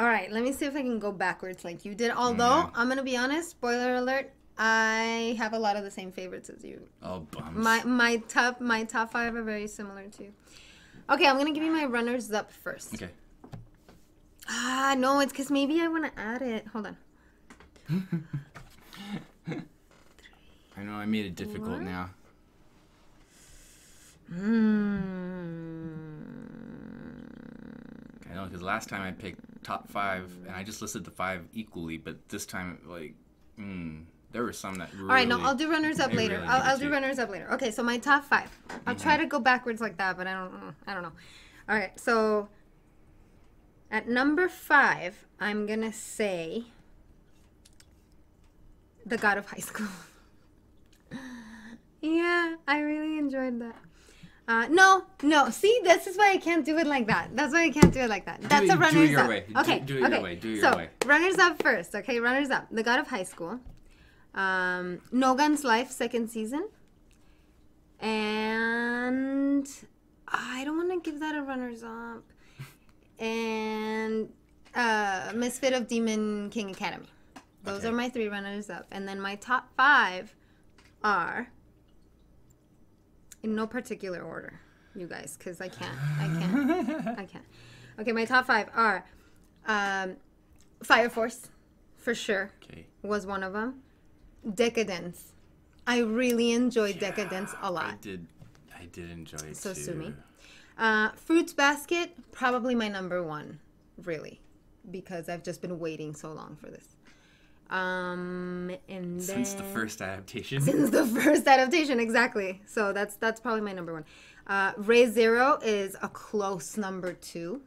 Speaker 1: All right, let me see if I can go backwards like you did. Although, I'm going to be honest, spoiler alert, I have a lot of the same favorites as you.
Speaker 2: Oh, bums.
Speaker 1: My top 5 are very similar too. Okay, I'm going to give you my runners up first.
Speaker 2: Okay.
Speaker 1: No, it's because maybe I want to add it. Hold on.
Speaker 2: I know I made it difficult now. I know, because last time I picked top 5, and I just listed the 5 equally, but this time, there were some that really...
Speaker 1: All right, no, I'll do runners up later. Really I'll do runners up later. Okay, so my top 5. I'll try to go backwards like that, but I don't know. All right, so at number 5, I'm going to say The God of High School. Yeah, I really enjoyed that. No. See, this is why I can't do it like that. That's why I can't do it like that. That's a runners up.
Speaker 2: Do it your way.
Speaker 1: Okay.
Speaker 2: Do it your way. Do it your way.
Speaker 1: Runners up first. Okay, runners up. The God of High School. No Gun's Life, 2nd season. And I don't want to give that a runners up. And Misfit of Demon King Academy. Those are my 3 runners up. And then my top 5 are... in no particular order, you guys, because I can't. Okay, my top 5 are Fire Force, for sure.
Speaker 2: Okay.
Speaker 1: Was one of them. Decadence. I really enjoyed Decadence a lot.
Speaker 2: I did enjoy it
Speaker 1: so
Speaker 2: too.
Speaker 1: Sue me. Fruits Basket, probably my number 1, really, because I've just been waiting so long for this. And
Speaker 2: since the first adaptation.
Speaker 1: Since the first adaptation, exactly. So that's probably my number 1. Re:Zero is a close number 2,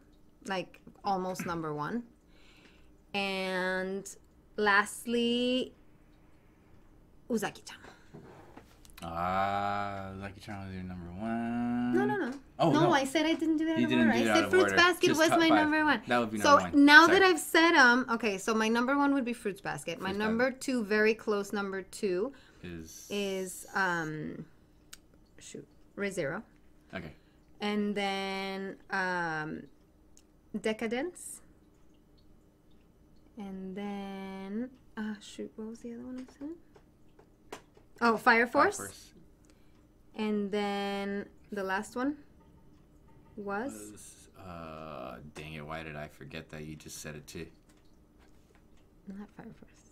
Speaker 1: like almost number 1. And lastly, Uzaki-chan.
Speaker 2: Uzaki-chan was your number 1.
Speaker 1: No.
Speaker 2: Oh, no.
Speaker 1: I said I didn't do that
Speaker 2: in
Speaker 1: order. I said Fruits Basket
Speaker 2: Just
Speaker 1: was
Speaker 2: top
Speaker 1: my
Speaker 2: 5.
Speaker 1: number 1.
Speaker 2: That would be number 1.
Speaker 1: So now that I've said okay, so my number 1 would be Fruits Basket. My number 2, very close number 2, is Re:Zero.
Speaker 2: Okay.
Speaker 1: And then Decadence. And then what was the other one I said? Oh, Fire Force. And then the last one was
Speaker 2: dang it, why did I forget that you just said it too?
Speaker 1: Not Fire Force.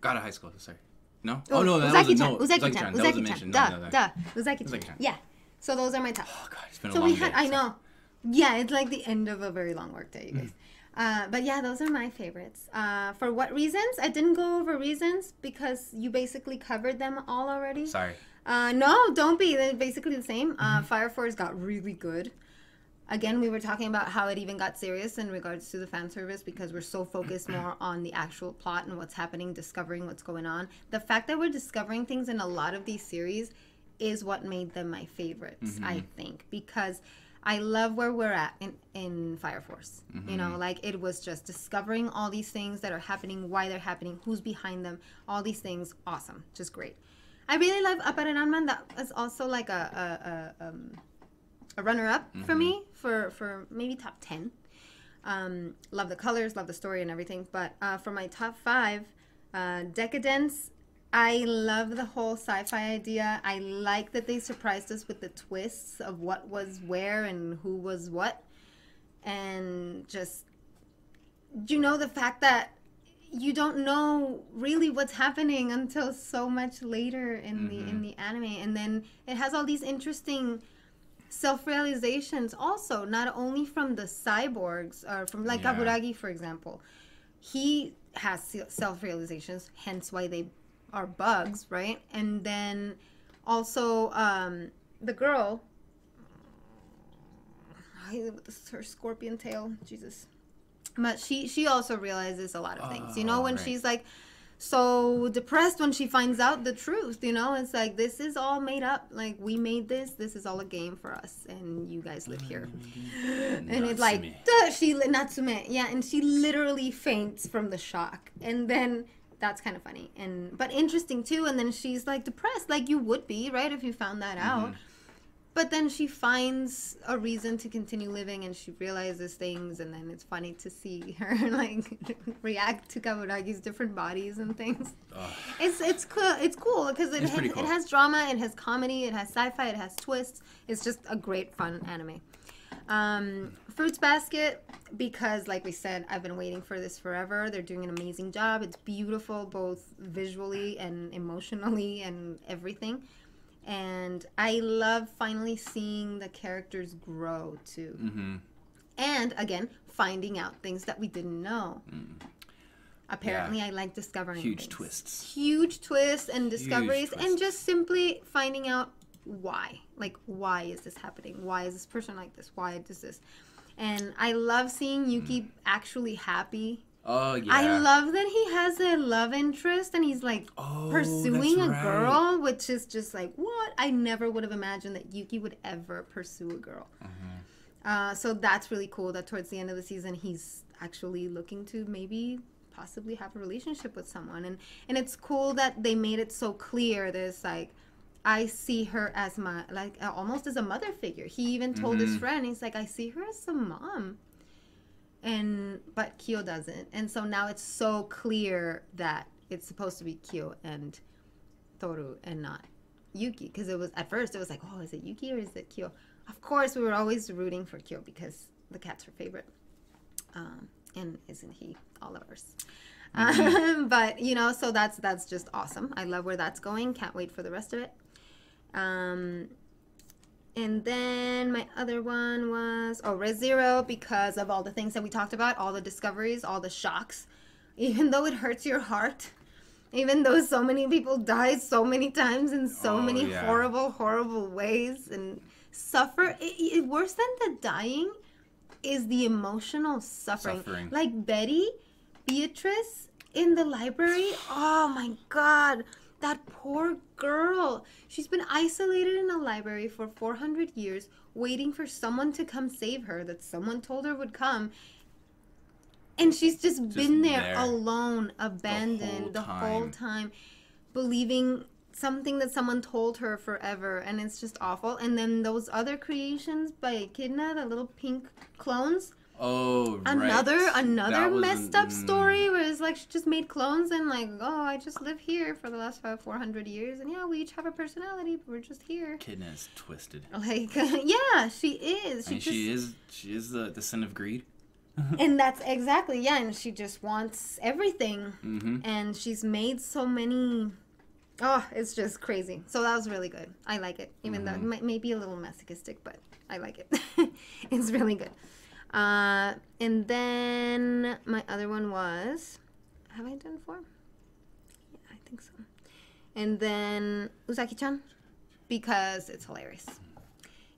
Speaker 2: God of High School, sorry. No? Oh, no, that wasn't, no.
Speaker 1: Uzaki-chan.
Speaker 2: That wasn't mentioned.
Speaker 1: Duh. Uzaki-chan.
Speaker 2: Uzaki-chan.
Speaker 1: Yeah. So those are my top.
Speaker 2: Oh, God, it's been a
Speaker 1: So
Speaker 2: long
Speaker 1: we had,
Speaker 2: day.
Speaker 1: I know. Yeah, it's like the end of a very long work day, you guys. But yeah, those are my favorites. For what reasons? I didn't go over reasons because you basically covered them all already.
Speaker 2: Sorry.
Speaker 1: No, don't be. They're basically the same. Fire Force got really good. Again, we were talking about how it even got serious in regards to the fan service because we're so focused more on the actual plot and what's happening, discovering what's going on. The fact that we're discovering things in a lot of these series is what made them my favorites, I think, because I love where we're at in Fire Force. You know, like it was just discovering all these things that are happening, why they're happening, who's behind them, all these things. Awesome. Just great. I really love Appare-Ranman. That was also like a runner-up for me for maybe top 10. Love the colors, love the story and everything. But for my top 5, Decadence, I love the whole sci-fi idea. I like that they surprised us with the twists of what was where and who was what. And just, you know, the fact that you don't know really what's happening until so much later in the anime. And then it has all these interesting self-realizations also, not only from the cyborgs or from like Kaburagi, for example. He has self-realizations, hence why they are bugs, right? And then also the girl, her scorpion tail, Jesus. But she also realizes a lot of things, you know, when she's like so depressed when she finds out the truth, you know, it's like, this is all made up, like we made this is all a game for us and you guys live here. And it's like Natsume, yeah, and she literally faints from the shock. And then that's kind of funny but interesting too. And then she's like depressed, like you would be, right, if you found that out. But then she finds a reason to continue living and she realizes things, and then it's funny to see her like react to Kaburagi's different bodies and things. It's cool because it has drama, it has comedy, it has sci-fi, it has twists. It's just a great fun anime. Fruits Basket, because like we said, I've been waiting for this forever. They're doing an amazing job. It's beautiful both visually and emotionally and everything. And I love finally seeing the characters grow too. And again, finding out things that we didn't know. Apparently, I like discovering
Speaker 2: huge
Speaker 1: twists.
Speaker 2: twists.
Speaker 1: Huge twists and discoveries, and just simply finding out why. Like, why is this happening? Why is this person like this? Why does this? And I love seeing Yuki actually happy.
Speaker 2: Oh, yeah.
Speaker 1: I love that he has a love interest and he's like pursuing a girl, which is just like, what? I never would have imagined that Yuki would ever pursue a girl. So that's really cool that towards the end of the season, he's actually looking to maybe possibly have a relationship with someone. And it's cool that they made it so clear. There's like, I see her as my, like, almost as a mother figure. He even told his friend, he's like, I see her as a mom. But Kyo doesn't. And so now it's so clear that it's supposed to be Kyo and Toru and not Yuki. Because it was, at first, it was like, oh, is it Yuki or is it Kyo? Of course, we were always rooting for Kyo because the cat's her favorite. And isn't he all of ours? But, you know, so that's just awesome. I love where that's going. Can't wait for the rest of it. And then my other one was, Re:Zero, because of all the things that we talked about, all the discoveries, all the shocks. Even though it hurts your heart, even though so many people die so many times in so many horrible, horrible ways and suffer. Worse than the dying is the emotional suffering. Like Beatrice in the library. Oh my God. That poor girl. She's been isolated in a library for 400 years, waiting for someone to come save her, that someone told her would come. And she's just been there alone, abandoned the whole time, believing something that someone told her forever. And it's just awful. And then those other creations by Echidna, the little pink clones.
Speaker 2: Oh,
Speaker 1: another messed up story where it's like she just made clones and like, oh, I just live here for the last 400 years and yeah, we each have a personality, but we're just here.
Speaker 2: Echidna is twisted.
Speaker 1: Like, yeah, she is.
Speaker 2: She is the sin of greed.
Speaker 1: And that's exactly, yeah, and she just wants everything. And she's made so many Oh, it's just crazy. So that was really good. I like it, even though it may be a little masochistic, but I like it. It's really good. And then my other one was, have I done 4? Yeah, I think so. And then Uzaki-chan, because it's hilarious.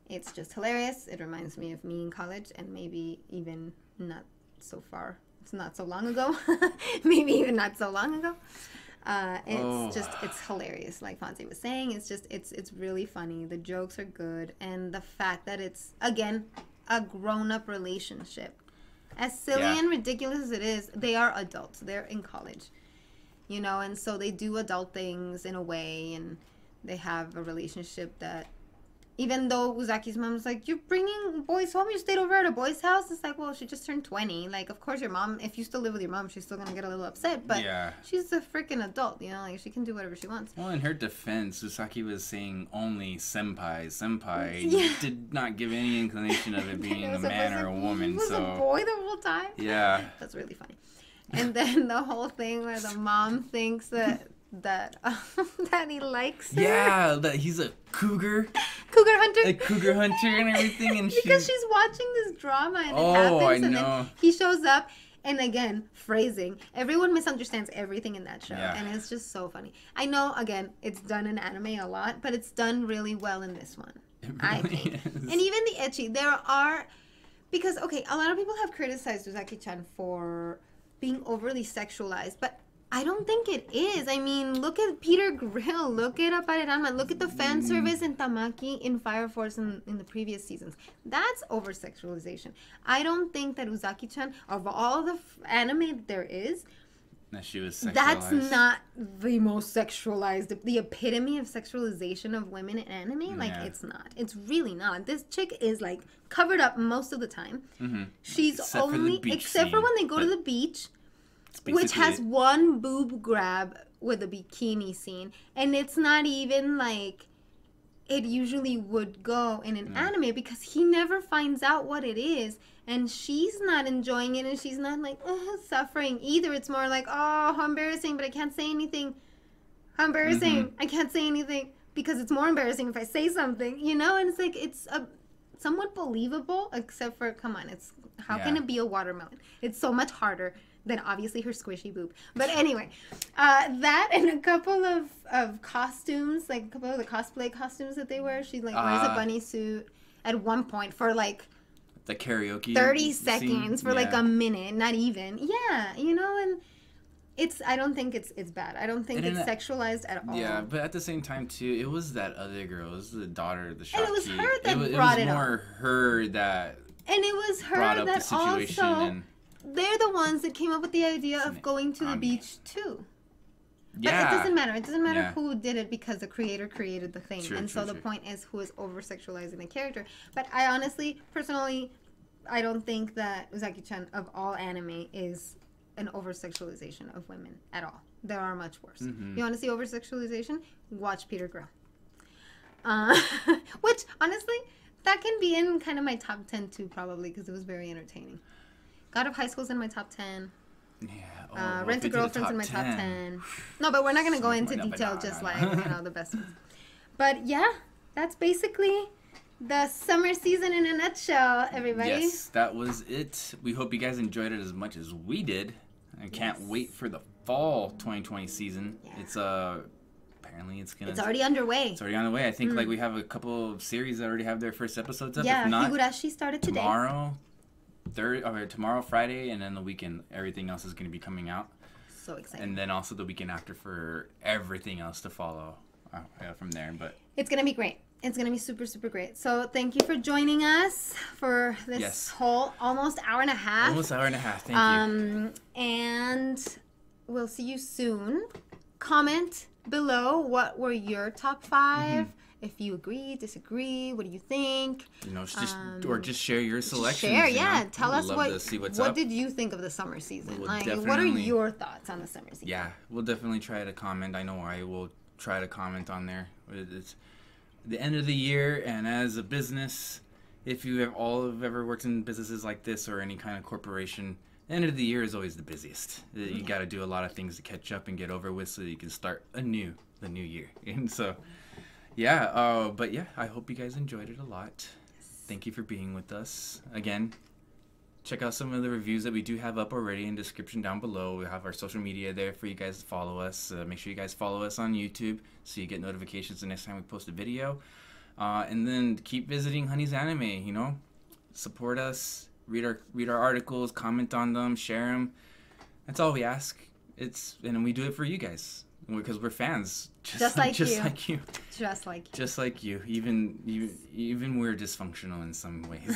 Speaker 1: It's just hilarious. It reminds me of me in college, and maybe even not so far. It's not so long ago. Maybe even not so long ago. It's hilarious. Like Fonzie was saying, it's really funny. The jokes are good, and the fact that it's, again, a grown-up relationship. As silly and ridiculous as it is, they are adults. They're in college, you know, and so they do adult things in a way, and they have a relationship that, even though Uzaki's mom's like, you're bringing boys home, you stayed over at a boy's house. It's like, well, she just turned 20. Like, of course your mom, if you still live with your mom, she's still going to get a little upset. But she's a freaking adult, you know? Like, she can do whatever she wants.
Speaker 2: Well, in her defense, Uzaki was saying only senpai. Senpai did not give any inclination of it being a man or a woman.
Speaker 1: It was a boy the whole time?
Speaker 2: Yeah.
Speaker 1: That's really funny. And then the whole thing where the mom thinks that he likes her.
Speaker 2: Yeah, that he's a cougar
Speaker 1: hunter.
Speaker 2: A cougar hunter and everything, and
Speaker 1: because she's watching this drama and it happens, and then he shows up, and again, phrasing. Everyone misunderstands everything in that show, and it's just so funny. I know, again, it's done in anime a lot, but it's done really well in this one. It really I think. Is. And even the ecchi, because a lot of people have criticized Uzaki-chan for being overly sexualized, but I don't think it is. I mean, look at Peter Grill, look at Aparerama, look at the fan service in Tamaki in Fire Force in the previous seasons. That's over-sexualization. I don't think that Uzaki-chan, of all the anime there is,
Speaker 2: that she was sexualized.
Speaker 1: That's not the most sexualized, the epitome of sexualization of women in anime. Like, it's not. It's really not. This chick is, like, covered up most of the time. Mm-hmm. She's except for when they go to the beach, which has one boob grab with a bikini scene, and it's not even like it usually would go in an anime, because he never finds out what it is, and she's not enjoying it, and she's not like suffering either. It's more like, oh, how embarrassing, but I can't say anything. How embarrassing. I can't say anything because it's more embarrassing if I say something, you know? And it's like, it's somewhat believable, except for, come on, it's how can it be a watermelon? It's so much harder than obviously her squishy boob. But anyway, that and a couple of costumes, like a couple of the cosplay costumes that they wear. She like wears a bunny suit at one point for like
Speaker 2: the karaoke
Speaker 1: 30 seconds for like a minute, not even. Yeah, you know, and I don't think it's bad. I don't think it's sexualized at all.
Speaker 2: Yeah, but at the same time too, it was that other girl. It was the daughter of the shopkeep.
Speaker 1: And it was her that brought it up.
Speaker 2: It was more her that.
Speaker 1: And it was her
Speaker 2: brought up
Speaker 1: that
Speaker 2: the situation
Speaker 1: also.
Speaker 2: And,
Speaker 1: they're the ones that came up with the idea of going to the beach too.
Speaker 2: Yeah.
Speaker 1: But it doesn't matter. It doesn't matter who did it, because the creator created the thing. The point is who is over-sexualizing the character. But I honestly, personally, I don't think that Uzaki-chan of all anime is an over-sexualization of women at all. There are much worse. Mm-hmm. You want to see over-sexualization? Watch Peter Grill. Which, honestly, that can be in kind of my top 10 too, probably, because it was very entertaining. God of High School's in my top 10.
Speaker 2: Yeah.
Speaker 1: Rent a Girlfriend's in my top 10. No, but we're not going to go into detail, just like, the best ones. But yeah, that's basically the summer season in a nutshell, everybody.
Speaker 2: Yes, that was it. We hope you guys enjoyed it as much as we did. I can't wait for the fall 2020 season. Yeah. It's apparently it's
Speaker 1: already underway.
Speaker 2: It's already on the way. I think like we have a couple of series that already have their first episodes up.
Speaker 1: Yeah,
Speaker 2: if not,
Speaker 1: Higurashi started today.
Speaker 2: Tomorrow Friday, and then the weekend everything else is going to be coming out.
Speaker 1: So exciting.
Speaker 2: And then also the weekend after for everything else to follow from there. But
Speaker 1: it's going to be great. It's going to be super, super great. So thank you for joining us for this whole almost hour and a half.
Speaker 2: Almost hour and a half. Thank you.
Speaker 1: And we'll see you soon. Comment below what were your top 5. Mm-hmm. If you agree, disagree, what do you think?
Speaker 2: Just share your selections.
Speaker 1: Tell us what did you think of the summer season? What are your thoughts on the summer season?
Speaker 2: Yeah, we'll definitely try to comment. I know I will try to comment on there. It's the end of the year, and as a business, if you have ever worked in businesses like this or any kind of corporation, end of the year is always the busiest. You got to do a lot of things to catch up and get over with so that you can start the new year. And so, yeah, but yeah, I hope you guys enjoyed it a lot. Thank you for being with us. Again, check out some of the reviews that we do have up already in the description down below. We have our social media there for you guys to follow us. Make sure you guys follow us on YouTube so you get notifications the next time we post a video. And then keep visiting Honey's Anime, you know. Support us, read our articles, comment on them, share them. That's all we ask. And we do it for you guys because we're fans.
Speaker 1: Just like you.
Speaker 2: Just like you. Even we're dysfunctional in some ways.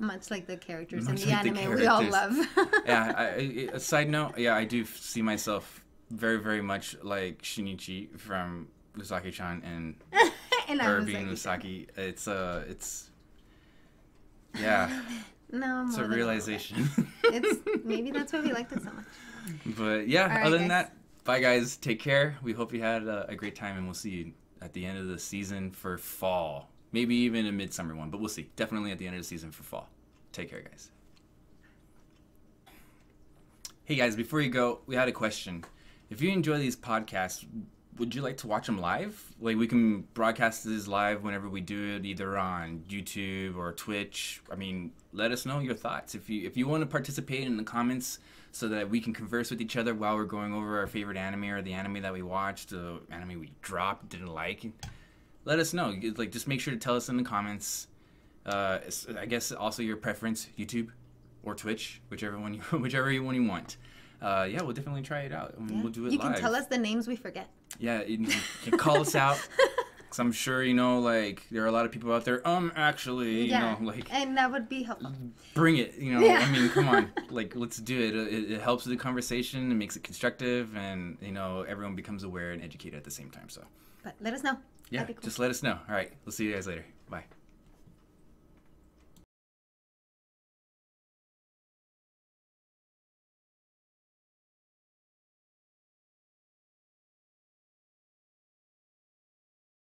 Speaker 1: Much like the characters in the anime we all love.
Speaker 2: Yeah, a side note, yeah, I do see myself very, very much like Shinichi from Usagi-chan and her being Usagi. It's yeah.
Speaker 1: No,
Speaker 2: it's a realization.
Speaker 1: Maybe that's why we liked it so much.
Speaker 2: But yeah, right, other than that, bye guys. Take care. We hope you had a great time, and we'll see you at the end of the season for fall. Maybe even a midsummer one, but we'll see. Definitely at the end of the season for fall. Take care, guys. Hey guys, before you go, we had a question. If you enjoy these podcasts, would you like to watch them live? Like, we can broadcast this live whenever we do it, either on YouTube or Twitch. I mean, let us know your thoughts. If you want to participate in the comments so that we can converse with each other while we're going over our favorite anime or the anime that we watched, the anime we dropped, didn't like, let us know. Like, just make sure to tell us in the comments. I guess also your preference, YouTube or Twitch, whichever one you want. Yeah, we'll definitely try it out. And we'll do it live.
Speaker 1: You can tell us the names we forget.
Speaker 2: Yeah, you can call us out. Because I'm sure, like, there are a lot of people out there, actually, like...
Speaker 1: And that would be helpful.
Speaker 2: Bring it, Yeah. I mean, come on. Like, let's do it. It helps with the conversation. It makes it constructive. And, everyone becomes aware and educated at the same time, so...
Speaker 1: But let us know.
Speaker 2: Yeah, cool. Just let us know. All right, we'll see you guys later. Bye.